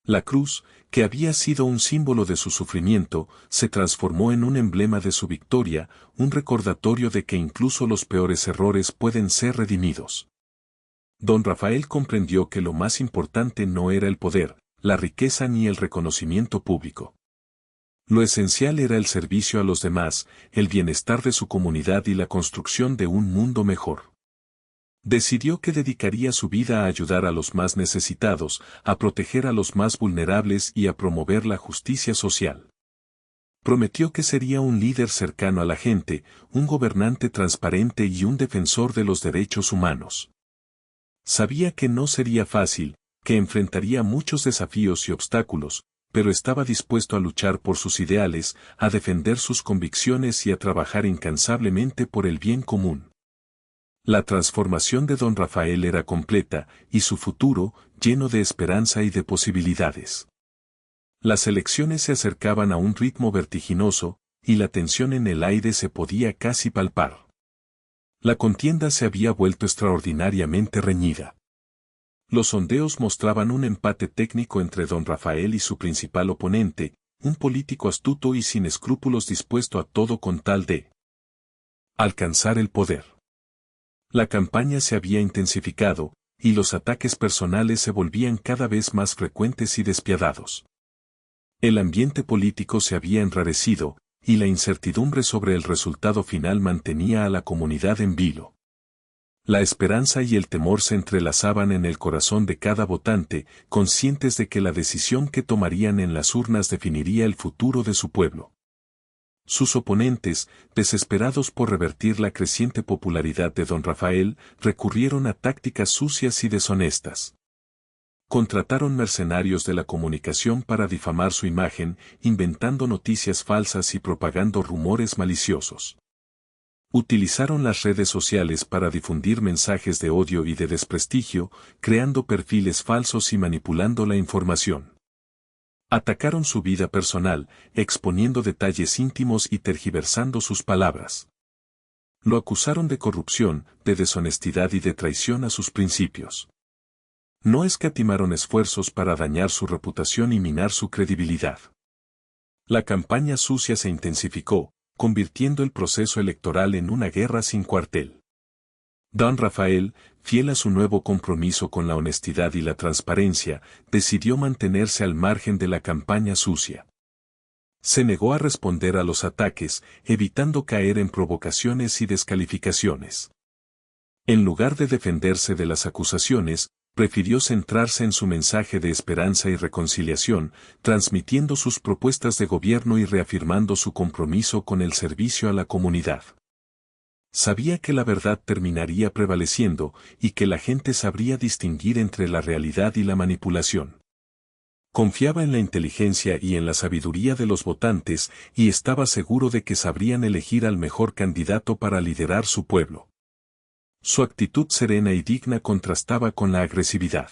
La cruz, que había sido un símbolo de su sufrimiento, se transformó en un emblema de su victoria, un recordatorio de que incluso los peores errores pueden ser redimidos. Don Rafael comprendió que lo más importante no era el poder, la riqueza ni el reconocimiento público. Lo esencial era el servicio a los demás, el bienestar de su comunidad y la construcción de un mundo mejor. Decidió que dedicaría su vida a ayudar a los más necesitados, a proteger a los más vulnerables y a promover la justicia social. Prometió que sería un líder cercano a la gente, un gobernante transparente y un defensor de los derechos humanos. Sabía que no sería fácil, que enfrentaría muchos desafíos y obstáculos, pero estaba dispuesto a luchar por sus ideales, a defender sus convicciones y a trabajar incansablemente por el bien común. La transformación de don Rafael era completa, y su futuro, lleno de esperanza y de posibilidades. Las elecciones se acercaban a un ritmo vertiginoso, y la tensión en el aire se podía casi palpar. La contienda se había vuelto extraordinariamente reñida. Los sondeos mostraban un empate técnico entre don Rafael y su principal oponente, un político astuto y sin escrúpulos dispuesto a todo con tal de alcanzar el poder. La campaña se había intensificado, y los ataques personales se volvían cada vez más frecuentes y despiadados. El ambiente político se había enrarecido, y la incertidumbre sobre el resultado final mantenía a la comunidad en vilo. La esperanza y el temor se entrelazaban en el corazón de cada votante, conscientes de que la decisión que tomarían en las urnas definiría el futuro de su pueblo. Sus oponentes, desesperados por revertir la creciente popularidad de don Rafael, recurrieron a tácticas sucias y deshonestas. Contrataron mercenarios de la comunicación para difamar su imagen, inventando noticias falsas y propagando rumores maliciosos. Utilizaron las redes sociales para difundir mensajes de odio y de desprestigio, creando perfiles falsos y manipulando la información. Atacaron su vida personal, exponiendo detalles íntimos y tergiversando sus palabras. Lo acusaron de corrupción, de deshonestidad y de traición a sus principios. No escatimaron esfuerzos para dañar su reputación y minar su credibilidad. La campaña sucia se intensificó, convirtiendo el proceso electoral en una guerra sin cuartel. Don Rafael, fiel a su nuevo compromiso con la honestidad y la transparencia, decidió mantenerse al margen de la campaña sucia. Se negó a responder a los ataques, evitando caer en provocaciones y descalificaciones. En lugar de defenderse de las acusaciones, prefirió centrarse en su mensaje de esperanza y reconciliación, transmitiendo sus propuestas de gobierno y reafirmando su compromiso con el servicio a la comunidad. Sabía que la verdad terminaría prevaleciendo y que la gente sabría distinguir entre la realidad y la manipulación. Confiaba en la inteligencia y en la sabiduría de los votantes y estaba seguro de que sabrían elegir al mejor candidato para liderar su pueblo. Su actitud serena y digna contrastaba con la agresividad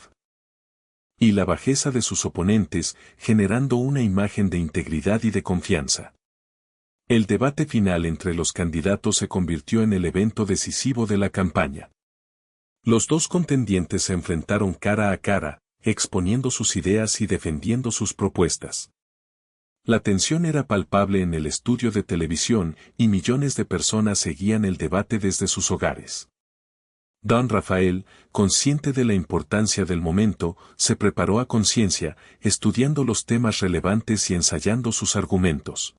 y la bajeza de sus oponentes, generando una imagen de integridad y de confianza. El debate final entre los candidatos se convirtió en el evento decisivo de la campaña. Los dos contendientes se enfrentaron cara a cara, exponiendo sus ideas y defendiendo sus propuestas. La tensión era palpable en el estudio de televisión y millones de personas seguían el debate desde sus hogares. Don Rafael, consciente de la importancia del momento, se preparó a conciencia, estudiando los temas relevantes y ensayando sus argumentos.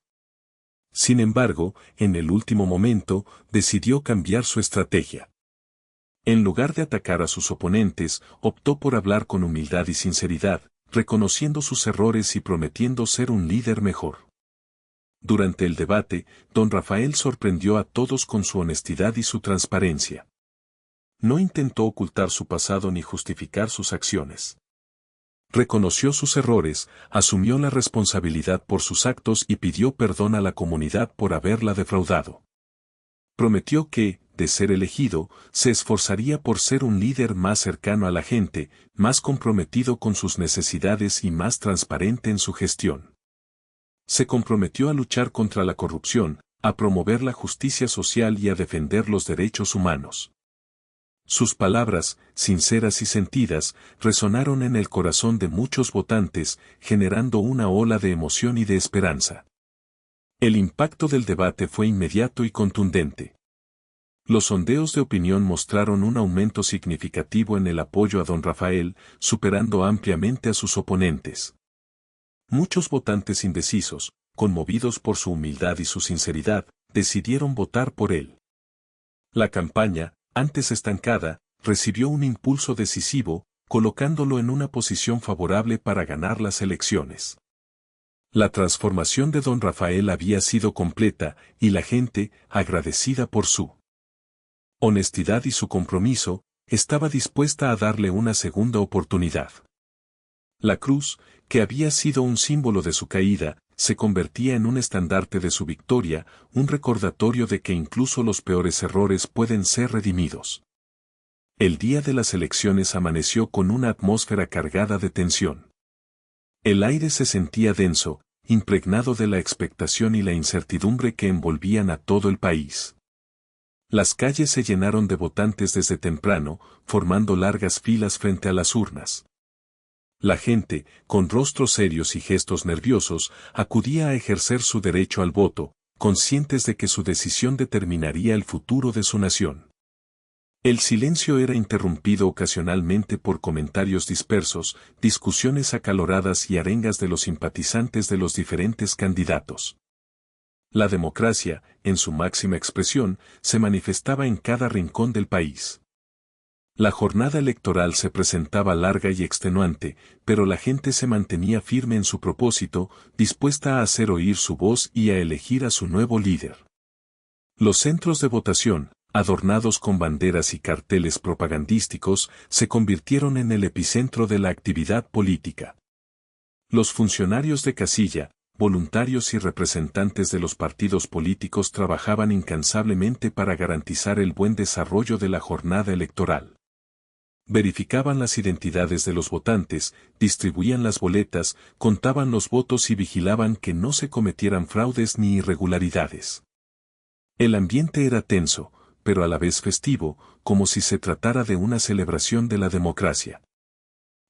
Sin embargo, en el último momento, decidió cambiar su estrategia. En lugar de atacar a sus oponentes, optó por hablar con humildad y sinceridad, reconociendo sus errores y prometiendo ser un líder mejor. Durante el debate, don Rafael sorprendió a todos con su honestidad y su transparencia. No intentó ocultar su pasado ni justificar sus acciones. Reconoció sus errores, asumió la responsabilidad por sus actos y pidió perdón a la comunidad por haberla defraudado. Prometió que, de ser elegido, se esforzaría por ser un líder más cercano a la gente, más comprometido con sus necesidades y más transparente en su gestión. Se comprometió a luchar contra la corrupción, a promover la justicia social y a defender los derechos humanos. Sus palabras, sinceras y sentidas, resonaron en el corazón de muchos votantes, generando una ola de emoción y de esperanza. El impacto del debate fue inmediato y contundente. Los sondeos de opinión mostraron un aumento significativo en el apoyo a don Rafael, superando ampliamente a sus oponentes. Muchos votantes indecisos, conmovidos por su humildad y su sinceridad, decidieron votar por él. La campaña, antes estancada, recibió un impulso decisivo, colocándolo en una posición favorable para ganar las elecciones. La transformación de don Rafael había sido completa, y la gente, agradecida por su honestidad y su compromiso, estaba dispuesta a darle una segunda oportunidad. La cruz, que había sido un símbolo de su caída, se convertía en un estandarte de su victoria, un recordatorio de que incluso los peores errores pueden ser redimidos. El día de las elecciones amaneció con una atmósfera cargada de tensión. El aire se sentía denso, impregnado de la expectación y la incertidumbre que envolvían a todo el país. Las calles se llenaron de votantes desde temprano, formando largas filas frente a las urnas. La gente, con rostros serios y gestos nerviosos, acudía a ejercer su derecho al voto, conscientes de que su decisión determinaría el futuro de su nación. El silencio era interrumpido ocasionalmente por comentarios dispersos, discusiones acaloradas y arengas de los simpatizantes de los diferentes candidatos. La democracia, en su máxima expresión, se manifestaba en cada rincón del país. La jornada electoral se presentaba larga y extenuante, pero la gente se mantenía firme en su propósito, dispuesta a hacer oír su voz y a elegir a su nuevo líder. Los centros de votación, adornados con banderas y carteles propagandísticos, se convirtieron en el epicentro de la actividad política. Los funcionarios de casilla, voluntarios y representantes de los partidos políticos trabajaban incansablemente para garantizar el buen desarrollo de la jornada electoral. Verificaban las identidades de los votantes, distribuían las boletas, contaban los votos y vigilaban que no se cometieran fraudes ni irregularidades. El ambiente era tenso, pero a la vez festivo, como si se tratara de una celebración de la democracia.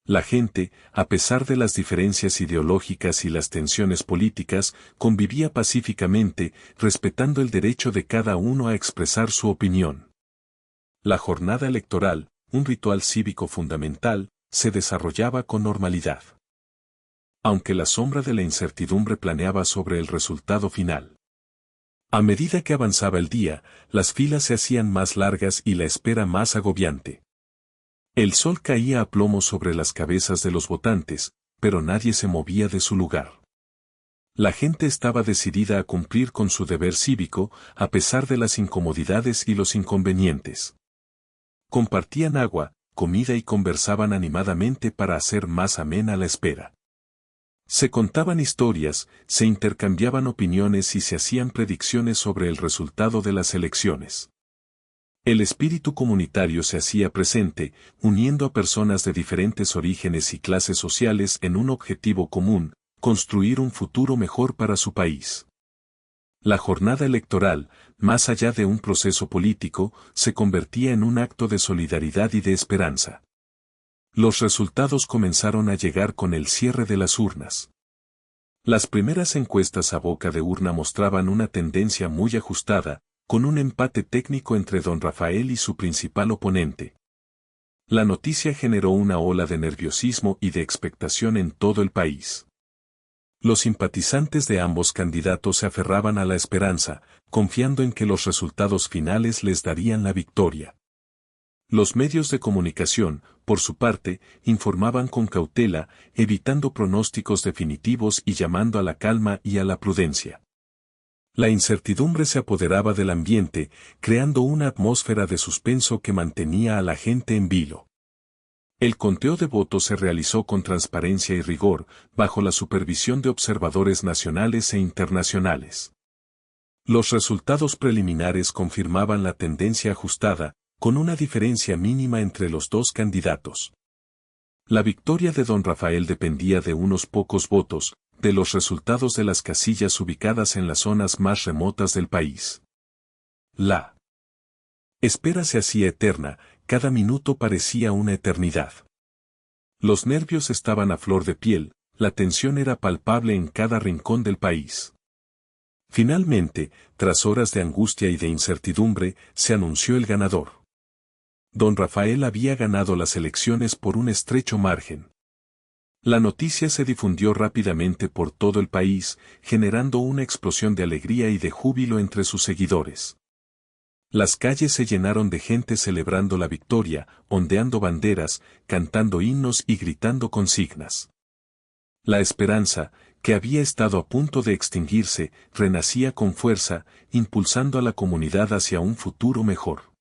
La gente, a pesar de las diferencias ideológicas y las tensiones políticas, convivía pacíficamente, respetando el derecho de cada uno a expresar su opinión. La jornada electoral, un ritual cívico fundamental, se desarrollaba con normalidad. Aunque la sombra de la incertidumbre planeaba sobre el resultado final. A medida que avanzaba el día, las filas se hacían más largas y la espera más agobiante. El sol caía a plomo sobre las cabezas de los votantes, pero nadie se movía de su lugar. La gente estaba decidida a cumplir con su deber cívico, a pesar de las incomodidades y los inconvenientes. Compartían agua, comida y conversaban animadamente para hacer más amena la espera. Se contaban historias, se intercambiaban opiniones y se hacían predicciones sobre el resultado de las elecciones. El espíritu comunitario se hacía presente, uniendo a personas de diferentes orígenes y clases sociales en un objetivo común, construir un futuro mejor para su país. La jornada electoral, más allá de un proceso político, se convertía en un acto de solidaridad y de esperanza. Los resultados comenzaron a llegar con el cierre de las urnas. Las primeras encuestas a boca de urna mostraban una tendencia muy ajustada, con un empate técnico entre don Rafael y su principal oponente. La noticia generó una ola de nerviosismo y de expectación en todo el país. Los simpatizantes de ambos candidatos se aferraban a la esperanza, confiando en que los resultados finales les darían la victoria. Los medios de comunicación, por su parte, informaban con cautela, evitando pronósticos definitivos y llamando a la calma y a la prudencia. La incertidumbre se apoderaba del ambiente, creando una atmósfera de suspenso que mantenía a la gente en vilo. El conteo de votos se realizó con transparencia y rigor, bajo la supervisión de observadores nacionales e internacionales. Los resultados preliminares confirmaban la tendencia ajustada, con una diferencia mínima entre los dos candidatos. La victoria de don Rafael dependía de unos pocos votos, de los resultados de las casillas ubicadas en las zonas más remotas del país. La espera se hacía eterna, cada minuto parecía una eternidad. Los nervios estaban a flor de piel, la tensión era palpable en cada rincón del país. Finalmente, tras horas de angustia y de incertidumbre, se anunció el ganador. Don Rafael había ganado las elecciones por un estrecho margen. La noticia se difundió rápidamente por todo el país, generando una explosión de alegría y de júbilo entre sus seguidores. Las calles se llenaron de gente celebrando la victoria, ondeando banderas, cantando himnos y gritando consignas. La esperanza, que había estado a punto de extinguirse, renacía con fuerza, impulsando a la comunidad hacia un futuro mejor.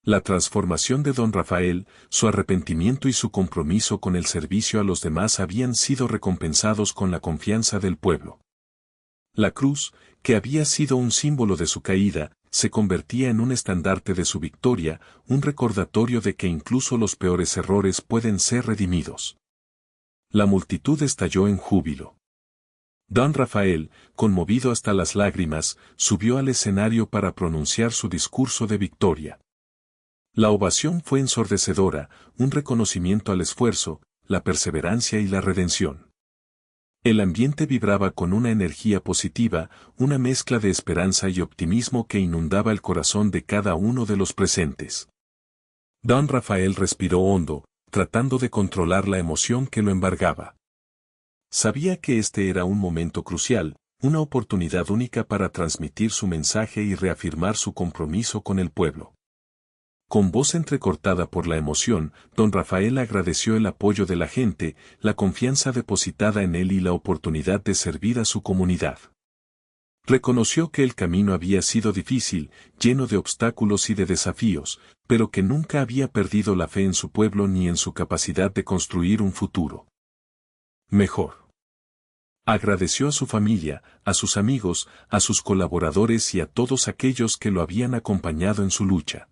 La transformación de don Rafael, su arrepentimiento y su compromiso con el servicio a los demás habían sido recompensados con la confianza del pueblo. La cruz, que había sido un símbolo de su caída, se convertía en un estandarte de su victoria, un recordatorio de que incluso los peores errores pueden ser redimidos. La multitud estalló en júbilo. Don Rafael, conmovido hasta las lágrimas, subió al escenario para pronunciar su discurso de victoria. La ovación fue ensordecedora, un reconocimiento al esfuerzo, la perseverancia y la redención. El ambiente vibraba con una energía positiva, una mezcla de esperanza y optimismo que inundaba el corazón de cada uno de los presentes. Don Rafael respiró hondo, tratando de controlar la emoción que lo embargaba. Sabía que este era un momento crucial, una oportunidad única para transmitir su mensaje y reafirmar su compromiso con el pueblo. Con voz entrecortada por la emoción, don Rafael agradeció el apoyo de la gente, la confianza depositada en él y la oportunidad de servir a su comunidad. Reconoció que el camino había sido difícil, lleno de obstáculos y de desafíos, pero que nunca había perdido la fe en su pueblo ni en su capacidad de construir un futuro mejor. Agradeció a su familia, a sus amigos, a sus colaboradores y a todos aquellos que lo habían acompañado en su lucha.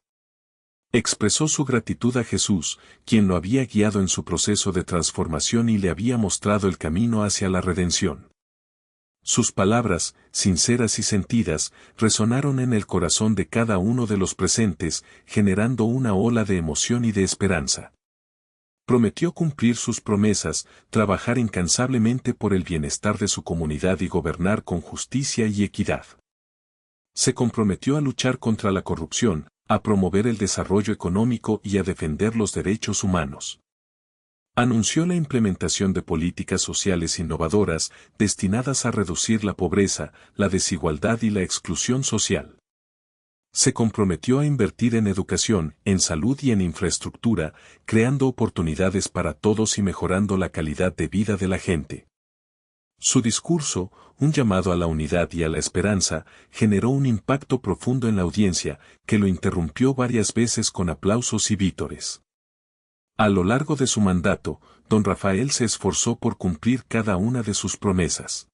Expresó su gratitud a Jesús, quien lo había guiado en su proceso de transformación y le había mostrado el camino hacia la redención. Sus palabras, sinceras y sentidas, resonaron en el corazón de cada uno de los presentes, generando una ola de emoción y de esperanza. Prometió cumplir sus promesas, trabajar incansablemente por el bienestar de su comunidad y gobernar con justicia y equidad. Se comprometió a luchar contra la corrupción, a promover el desarrollo económico y a defender los derechos humanos. Anunció la implementación de políticas sociales innovadoras destinadas a reducir la pobreza, la desigualdad y la exclusión social. Se comprometió a invertir en educación, en salud y en infraestructura, creando oportunidades para todos y mejorando la calidad de vida de la gente. Su discurso, un llamado a la unidad y a la esperanza, generó un impacto profundo en la audiencia, que lo interrumpió varias veces con aplausos y vítores. A lo largo de su mandato, don Rafael se esforzó por cumplir cada una de sus promesas.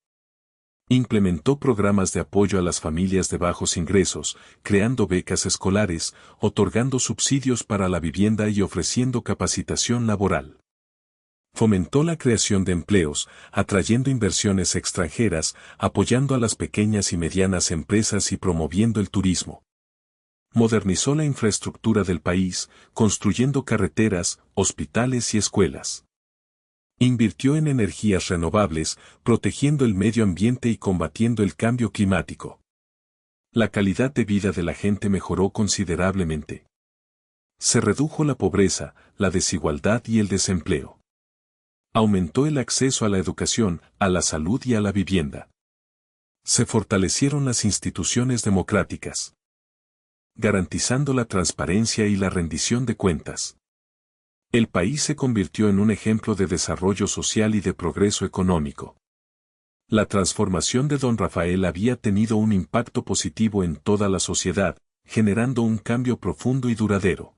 Implementó programas de apoyo a las familias de bajos ingresos, creando becas escolares, otorgando subsidios para la vivienda y ofreciendo capacitación laboral. Fomentó la creación de empleos, atrayendo inversiones extranjeras, apoyando a las pequeñas y medianas empresas y promoviendo el turismo. Modernizó la infraestructura del país, construyendo carreteras, hospitales y escuelas. Invirtió en energías renovables, protegiendo el medio ambiente y combatiendo el cambio climático. La calidad de vida de la gente mejoró considerablemente. Se redujo la pobreza, la desigualdad y el desempleo. Aumentó el acceso a la educación, a la salud y a la vivienda. Se fortalecieron las instituciones democráticas, garantizando la transparencia y la rendición de cuentas. El país se convirtió en un ejemplo de desarrollo social y de progreso económico. La transformación de don Rafael había tenido un impacto positivo en toda la sociedad, generando un cambio profundo y duradero.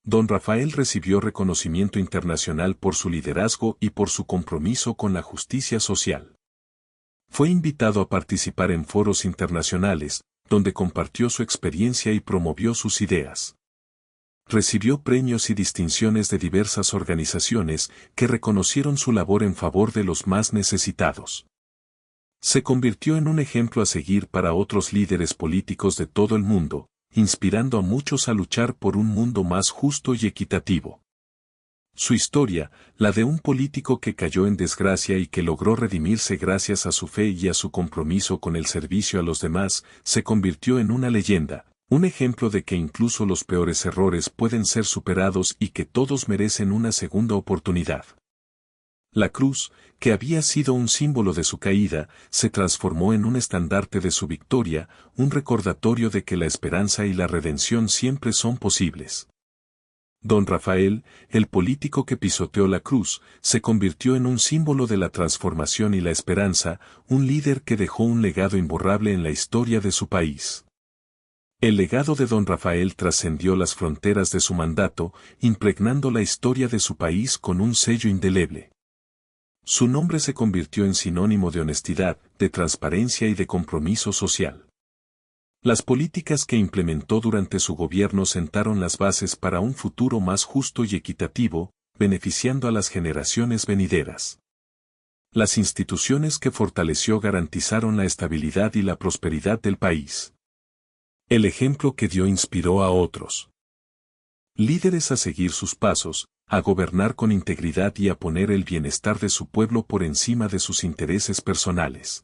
Don Rafael recibió reconocimiento internacional por su liderazgo y por su compromiso con la justicia social. Fue invitado a participar en foros internacionales, donde compartió su experiencia y promovió sus ideas. Recibió premios y distinciones de diversas organizaciones que reconocieron su labor en favor de los más necesitados. Se convirtió en un ejemplo a seguir para otros líderes políticos de todo el mundo, inspirando a muchos a luchar por un mundo más justo y equitativo. Su historia, la de un político que cayó en desgracia y que logró redimirse gracias a su fe y a su compromiso con el servicio a los demás, se convirtió en una leyenda, un ejemplo de que incluso los peores errores pueden ser superados y que todos merecen una segunda oportunidad. La cruz, que había sido un símbolo de su caída, se transformó en un estandarte de su victoria, un recordatorio de que la esperanza y la redención siempre son posibles. Don Rafael, el político que pisoteó la cruz, se convirtió en un símbolo de la transformación y la esperanza, un líder que dejó un legado imborrable en la historia de su país. El legado de don Rafael trascendió las fronteras de su mandato, impregnando la historia de su país con un sello indeleble. Su nombre se convirtió en sinónimo de honestidad, de transparencia y de compromiso social. Las políticas que implementó durante su gobierno sentaron las bases para un futuro más justo y equitativo, beneficiando a las generaciones venideras. Las instituciones que fortaleció garantizaron la estabilidad y la prosperidad del país. El ejemplo que dio inspiró a otros líderes a seguir sus pasos, a gobernar con integridad y a poner el bienestar de su pueblo por encima de sus intereses personales.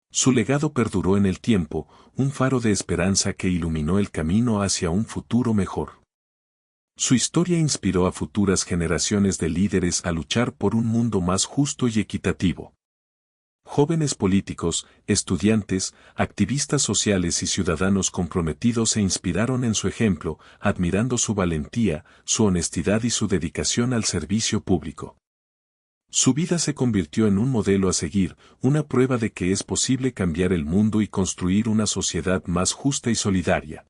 Su legado perduró en el tiempo, un faro de esperanza que iluminó el camino hacia un futuro mejor. Su historia inspiró a futuras generaciones de líderes a luchar por un mundo más justo y equitativo. Jóvenes políticos, estudiantes, activistas sociales y ciudadanos comprometidos se inspiraron en su ejemplo, admirando su valentía, su honestidad y su dedicación al servicio público. Su vida se convirtió en un modelo a seguir, una prueba de que es posible cambiar el mundo y construir una sociedad más justa y solidaria.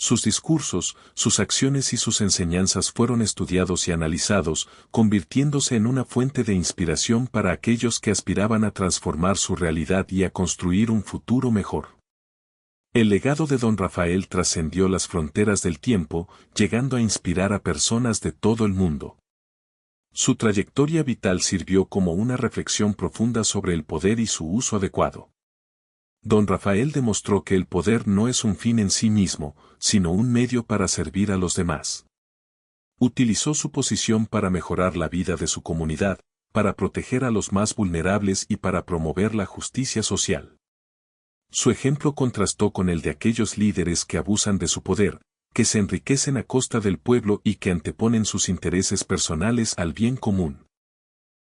Sus discursos, sus acciones y sus enseñanzas fueron estudiados y analizados, convirtiéndose en una fuente de inspiración para aquellos que aspiraban a transformar su realidad y a construir un futuro mejor. El legado de Don Rafael trascendió las fronteras del tiempo, llegando a inspirar a personas de todo el mundo. Su trayectoria vital sirvió como una reflexión profunda sobre el poder y su uso adecuado. Don Rafael demostró que el poder no es un fin en sí mismo, sino un medio para servir a los demás. Utilizó su posición para mejorar la vida de su comunidad, para proteger a los más vulnerables y para promover la justicia social. Su ejemplo contrastó con el de aquellos líderes que abusan de su poder, que se enriquecen a costa del pueblo y que anteponen sus intereses personales al bien común.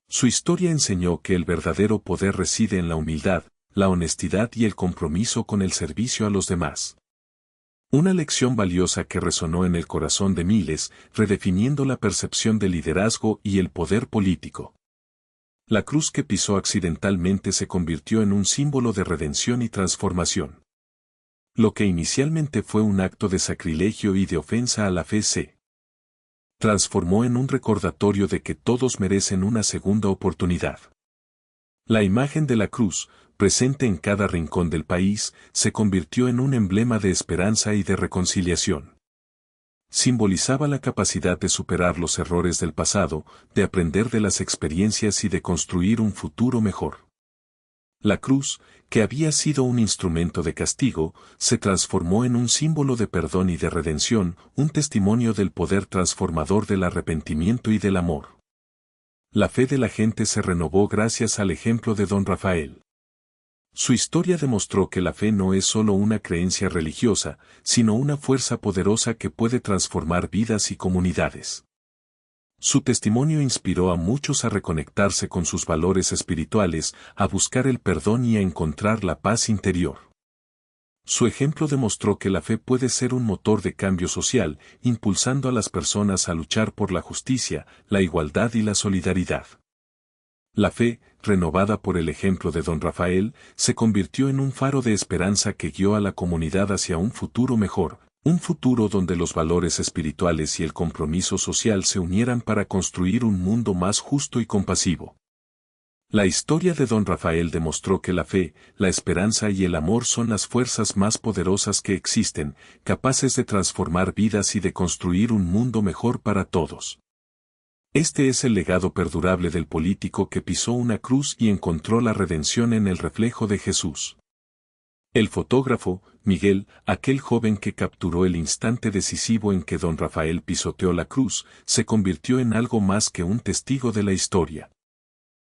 Su historia enseñó que el verdadero poder reside en la humildad, la honestidad y el compromiso con el servicio a los demás. Una lección valiosa que resonó en el corazón de miles, redefiniendo la percepción del liderazgo y el poder político. La cruz que pisó accidentalmente se convirtió en un símbolo de redención y transformación. Lo que inicialmente fue un acto de sacrilegio y de ofensa a la fe se transformó en un recordatorio de que todos merecen una segunda oportunidad. La imagen de la cruz, presente en cada rincón del país, se convirtió en un emblema de esperanza y de reconciliación. Simbolizaba la capacidad de superar los errores del pasado, de aprender de las experiencias y de construir un futuro mejor. La cruz, que había sido un instrumento de castigo, se transformó en un símbolo de perdón y de redención, un testimonio del poder transformador del arrepentimiento y del amor. La fe de la gente se renovó gracias al ejemplo de Don Rafael. Su historia demostró que la fe no es solo una creencia religiosa, sino una fuerza poderosa que puede transformar vidas y comunidades. Su testimonio inspiró a muchos a reconectarse con sus valores espirituales, a buscar el perdón y a encontrar la paz interior. Su ejemplo demostró que la fe puede ser un motor de cambio social, impulsando a las personas a luchar por la justicia, la igualdad y la solidaridad. La fe, renovada por el ejemplo de Don Rafael, se convirtió en un faro de esperanza que guió a la comunidad hacia un futuro mejor, un futuro donde los valores espirituales y el compromiso social se unieran para construir un mundo más justo y compasivo. La historia de Don Rafael demostró que la fe, la esperanza y el amor son las fuerzas más poderosas que existen, capaces de transformar vidas y de construir un mundo mejor para todos. Este es el legado perdurable del político que pisó una cruz y encontró la redención en el reflejo de Jesús. El fotógrafo, Miguel, aquel joven que capturó el instante decisivo en que Don Rafael pisoteó la cruz, se convirtió en algo más que un testigo de la historia.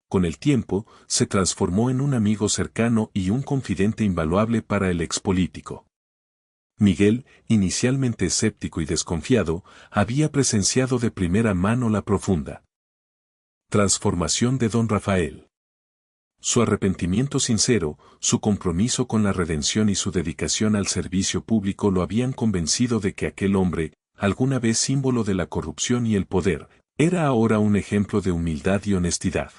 Con el tiempo, se transformó en un amigo cercano y un confidente invaluable para el expolítico. Miguel, inicialmente escéptico y desconfiado, había presenciado de primera mano la profunda transformación de Don Rafael. Su arrepentimiento sincero, su compromiso con la redención y su dedicación al servicio público lo habían convencido de que aquel hombre, alguna vez símbolo de la corrupción y el poder, era ahora un ejemplo de humildad y honestidad.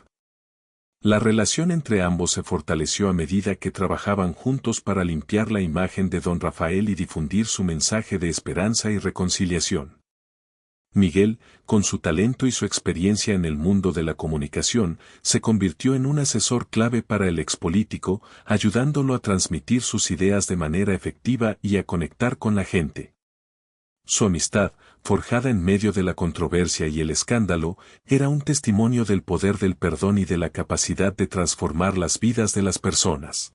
La relación entre ambos se fortaleció a medida que trabajaban juntos para limpiar la imagen de Don Rafael y difundir su mensaje de esperanza y reconciliación. Miguel, con su talento y su experiencia en el mundo de la comunicación, se convirtió en un asesor clave para el expolítico, ayudándolo a transmitir sus ideas de manera efectiva y a conectar con la gente. Su amistad, forjada en medio de la controversia y el escándalo, era un testimonio del poder del perdón y de la capacidad de transformar las vidas de las personas.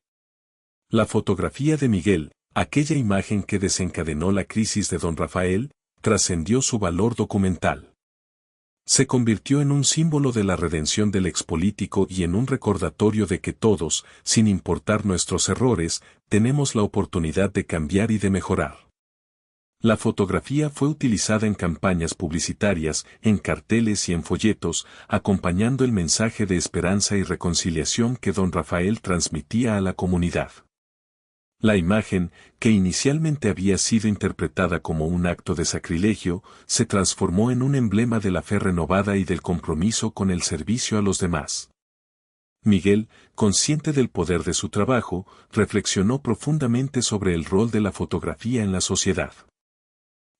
La fotografía de Miguel, aquella imagen que desencadenó la crisis de don Rafael, trascendió su valor documental. Se convirtió en un símbolo de la redención del expolítico y en un recordatorio de que todos, sin importar nuestros errores, tenemos la oportunidad de cambiar y de mejorar. La fotografía fue utilizada en campañas publicitarias, en carteles y en folletos, acompañando el mensaje de esperanza y reconciliación que don Rafael transmitía a la comunidad. La imagen, que inicialmente había sido interpretada como un acto de sacrilegio, se transformó en un emblema de la fe renovada y del compromiso con el servicio a los demás. Miguel, consciente del poder de su trabajo, reflexionó profundamente sobre el rol de la fotografía en la sociedad.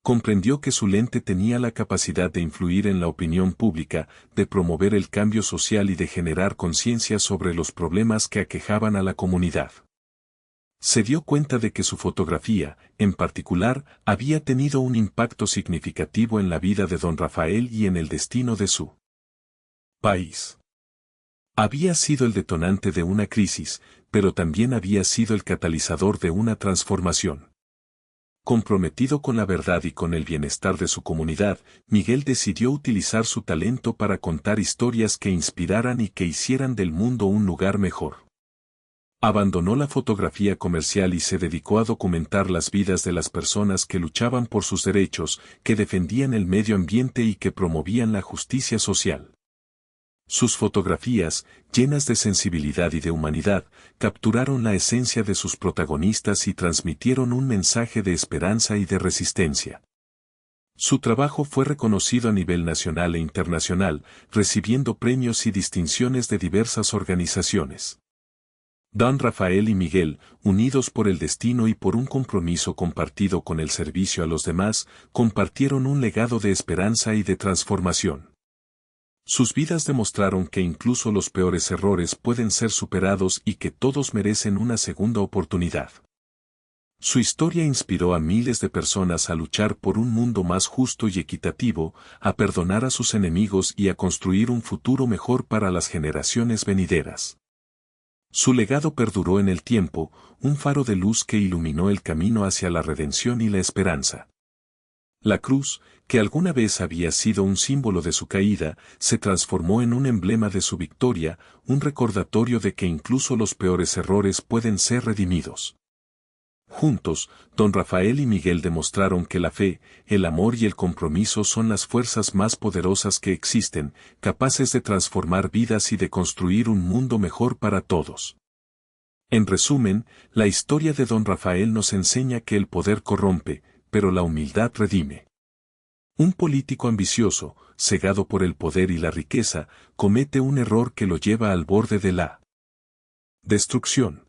Comprendió que su lente tenía la capacidad de influir en la opinión pública, de promover el cambio social y de generar conciencia sobre los problemas que aquejaban a la comunidad. Se dio cuenta de que su fotografía, en particular, había tenido un impacto significativo en la vida de don Rafael y en el destino de su país. Había sido el detonante de una crisis, pero también había sido el catalizador de una transformación. Comprometido con la verdad y con el bienestar de su comunidad, Miguel decidió utilizar su talento para contar historias que inspiraran y que hicieran del mundo un lugar mejor. Abandonó la fotografía comercial y se dedicó a documentar las vidas de las personas que luchaban por sus derechos, que defendían el medio ambiente y que promovían la justicia social. Sus fotografías, llenas de sensibilidad y de humanidad, capturaron la esencia de sus protagonistas y transmitieron un mensaje de esperanza y de resistencia. Su trabajo fue reconocido a nivel nacional e internacional, recibiendo premios y distinciones de diversas organizaciones. Don Rafael y Miguel, unidos por el destino y por un compromiso compartido con el servicio a los demás, compartieron un legado de esperanza y de transformación. Sus vidas demostraron que incluso los peores errores pueden ser superados y que todos merecen una segunda oportunidad. Su historia inspiró a miles de personas a luchar por un mundo más justo y equitativo, a perdonar a sus enemigos y a construir un futuro mejor para las generaciones venideras. Su legado perduró en el tiempo, un faro de luz que iluminó el camino hacia la redención y la esperanza. La cruz, que alguna vez había sido un símbolo de su caída, se transformó en un emblema de su victoria, un recordatorio de que incluso los peores errores pueden ser redimidos. Juntos, don Rafael y Miguel demostraron que la fe, el amor y el compromiso son las fuerzas más poderosas que existen, capaces de transformar vidas y de construir un mundo mejor para todos. En resumen, la historia de don Rafael nos enseña que el poder corrompe, pero la humildad redime. Un político ambicioso, cegado por el poder y la riqueza, comete un error que lo lleva al borde de la destrucción.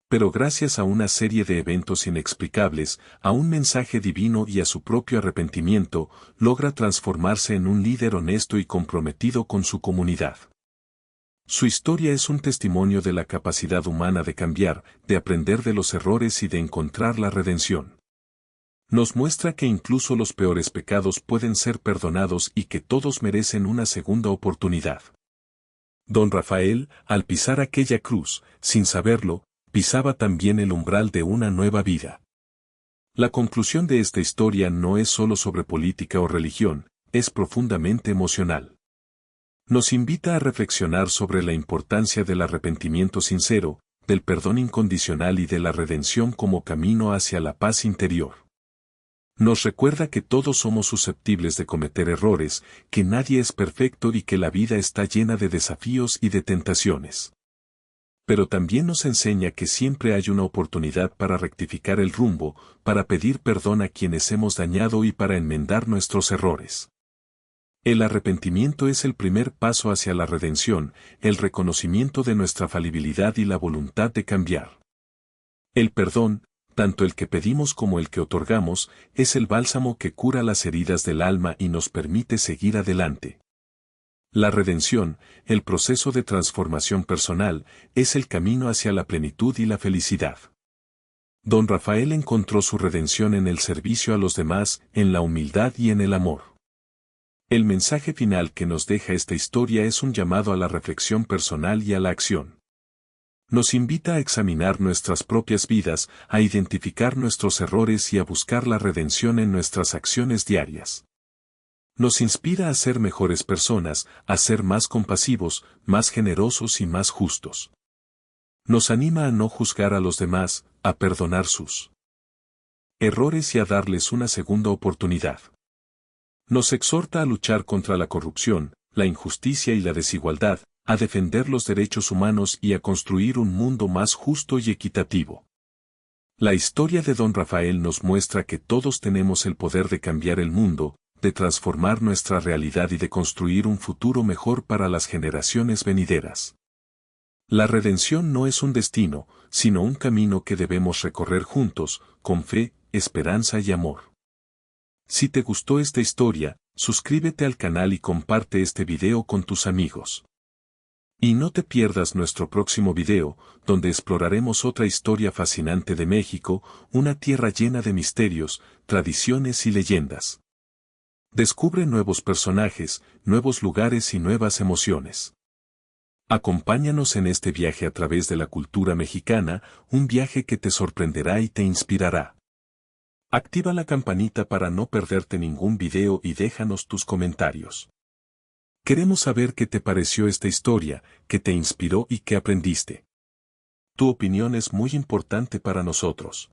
Pero gracias a una serie de eventos inexplicables, a un mensaje divino y a su propio arrepentimiento, logra transformarse en un líder honesto y comprometido con su comunidad. Su historia es un testimonio de la capacidad humana de cambiar, de aprender de los errores y de encontrar la redención. Nos muestra que incluso los peores pecados pueden ser perdonados y que todos merecen una segunda oportunidad. Don Rafael, al pisar aquella cruz, sin saberlo, pisaba también el umbral de una nueva vida. La conclusión de esta historia no es solo sobre política o religión, es profundamente emocional. Nos invita a reflexionar sobre la importancia del arrepentimiento sincero, del perdón incondicional y de la redención como camino hacia la paz interior. Nos recuerda que todos somos susceptibles de cometer errores, que nadie es perfecto y que la vida está llena de desafíos y de tentaciones. Pero también nos enseña que siempre hay una oportunidad para rectificar el rumbo, para pedir perdón a quienes hemos dañado y para enmendar nuestros errores. El arrepentimiento es el primer paso hacia la redención, el reconocimiento de nuestra falibilidad y la voluntad de cambiar. El perdón, tanto el que pedimos como el que otorgamos, es el bálsamo que cura las heridas del alma y nos permite seguir adelante. La redención, el proceso de transformación personal, es el camino hacia la plenitud y la felicidad. Don Rafael encontró su redención en el servicio a los demás, en la humildad y en el amor. El mensaje final que nos deja esta historia es un llamado a la reflexión personal y a la acción. Nos invita a examinar nuestras propias vidas, a identificar nuestros errores y a buscar la redención en nuestras acciones diarias. Nos inspira a ser mejores personas, a ser más compasivos, más generosos y más justos. Nos anima a no juzgar a los demás, a perdonar sus errores y a darles una segunda oportunidad. Nos exhorta a luchar contra la corrupción, la injusticia y la desigualdad, a defender los derechos humanos y a construir un mundo más justo y equitativo. La historia de Don Rafael nos muestra que todos tenemos el poder de cambiar el mundo, de transformar nuestra realidad y de construir un futuro mejor para las generaciones venideras. La redención no es un destino, sino un camino que debemos recorrer juntos, con fe, esperanza y amor. Si te gustó esta historia, suscríbete al canal y comparte este video con tus amigos. Y no te pierdas nuestro próximo video, donde exploraremos otra historia fascinante de México, una tierra llena de misterios, tradiciones y leyendas. Descubre nuevos personajes, nuevos lugares y nuevas emociones. Acompáñanos en este viaje a través de la cultura mexicana, un viaje que te sorprenderá y te inspirará. Activa la campanita para no perderte ningún video y déjanos tus comentarios. Queremos saber qué te pareció esta historia, qué te inspiró y qué aprendiste. Tu opinión es muy importante para nosotros.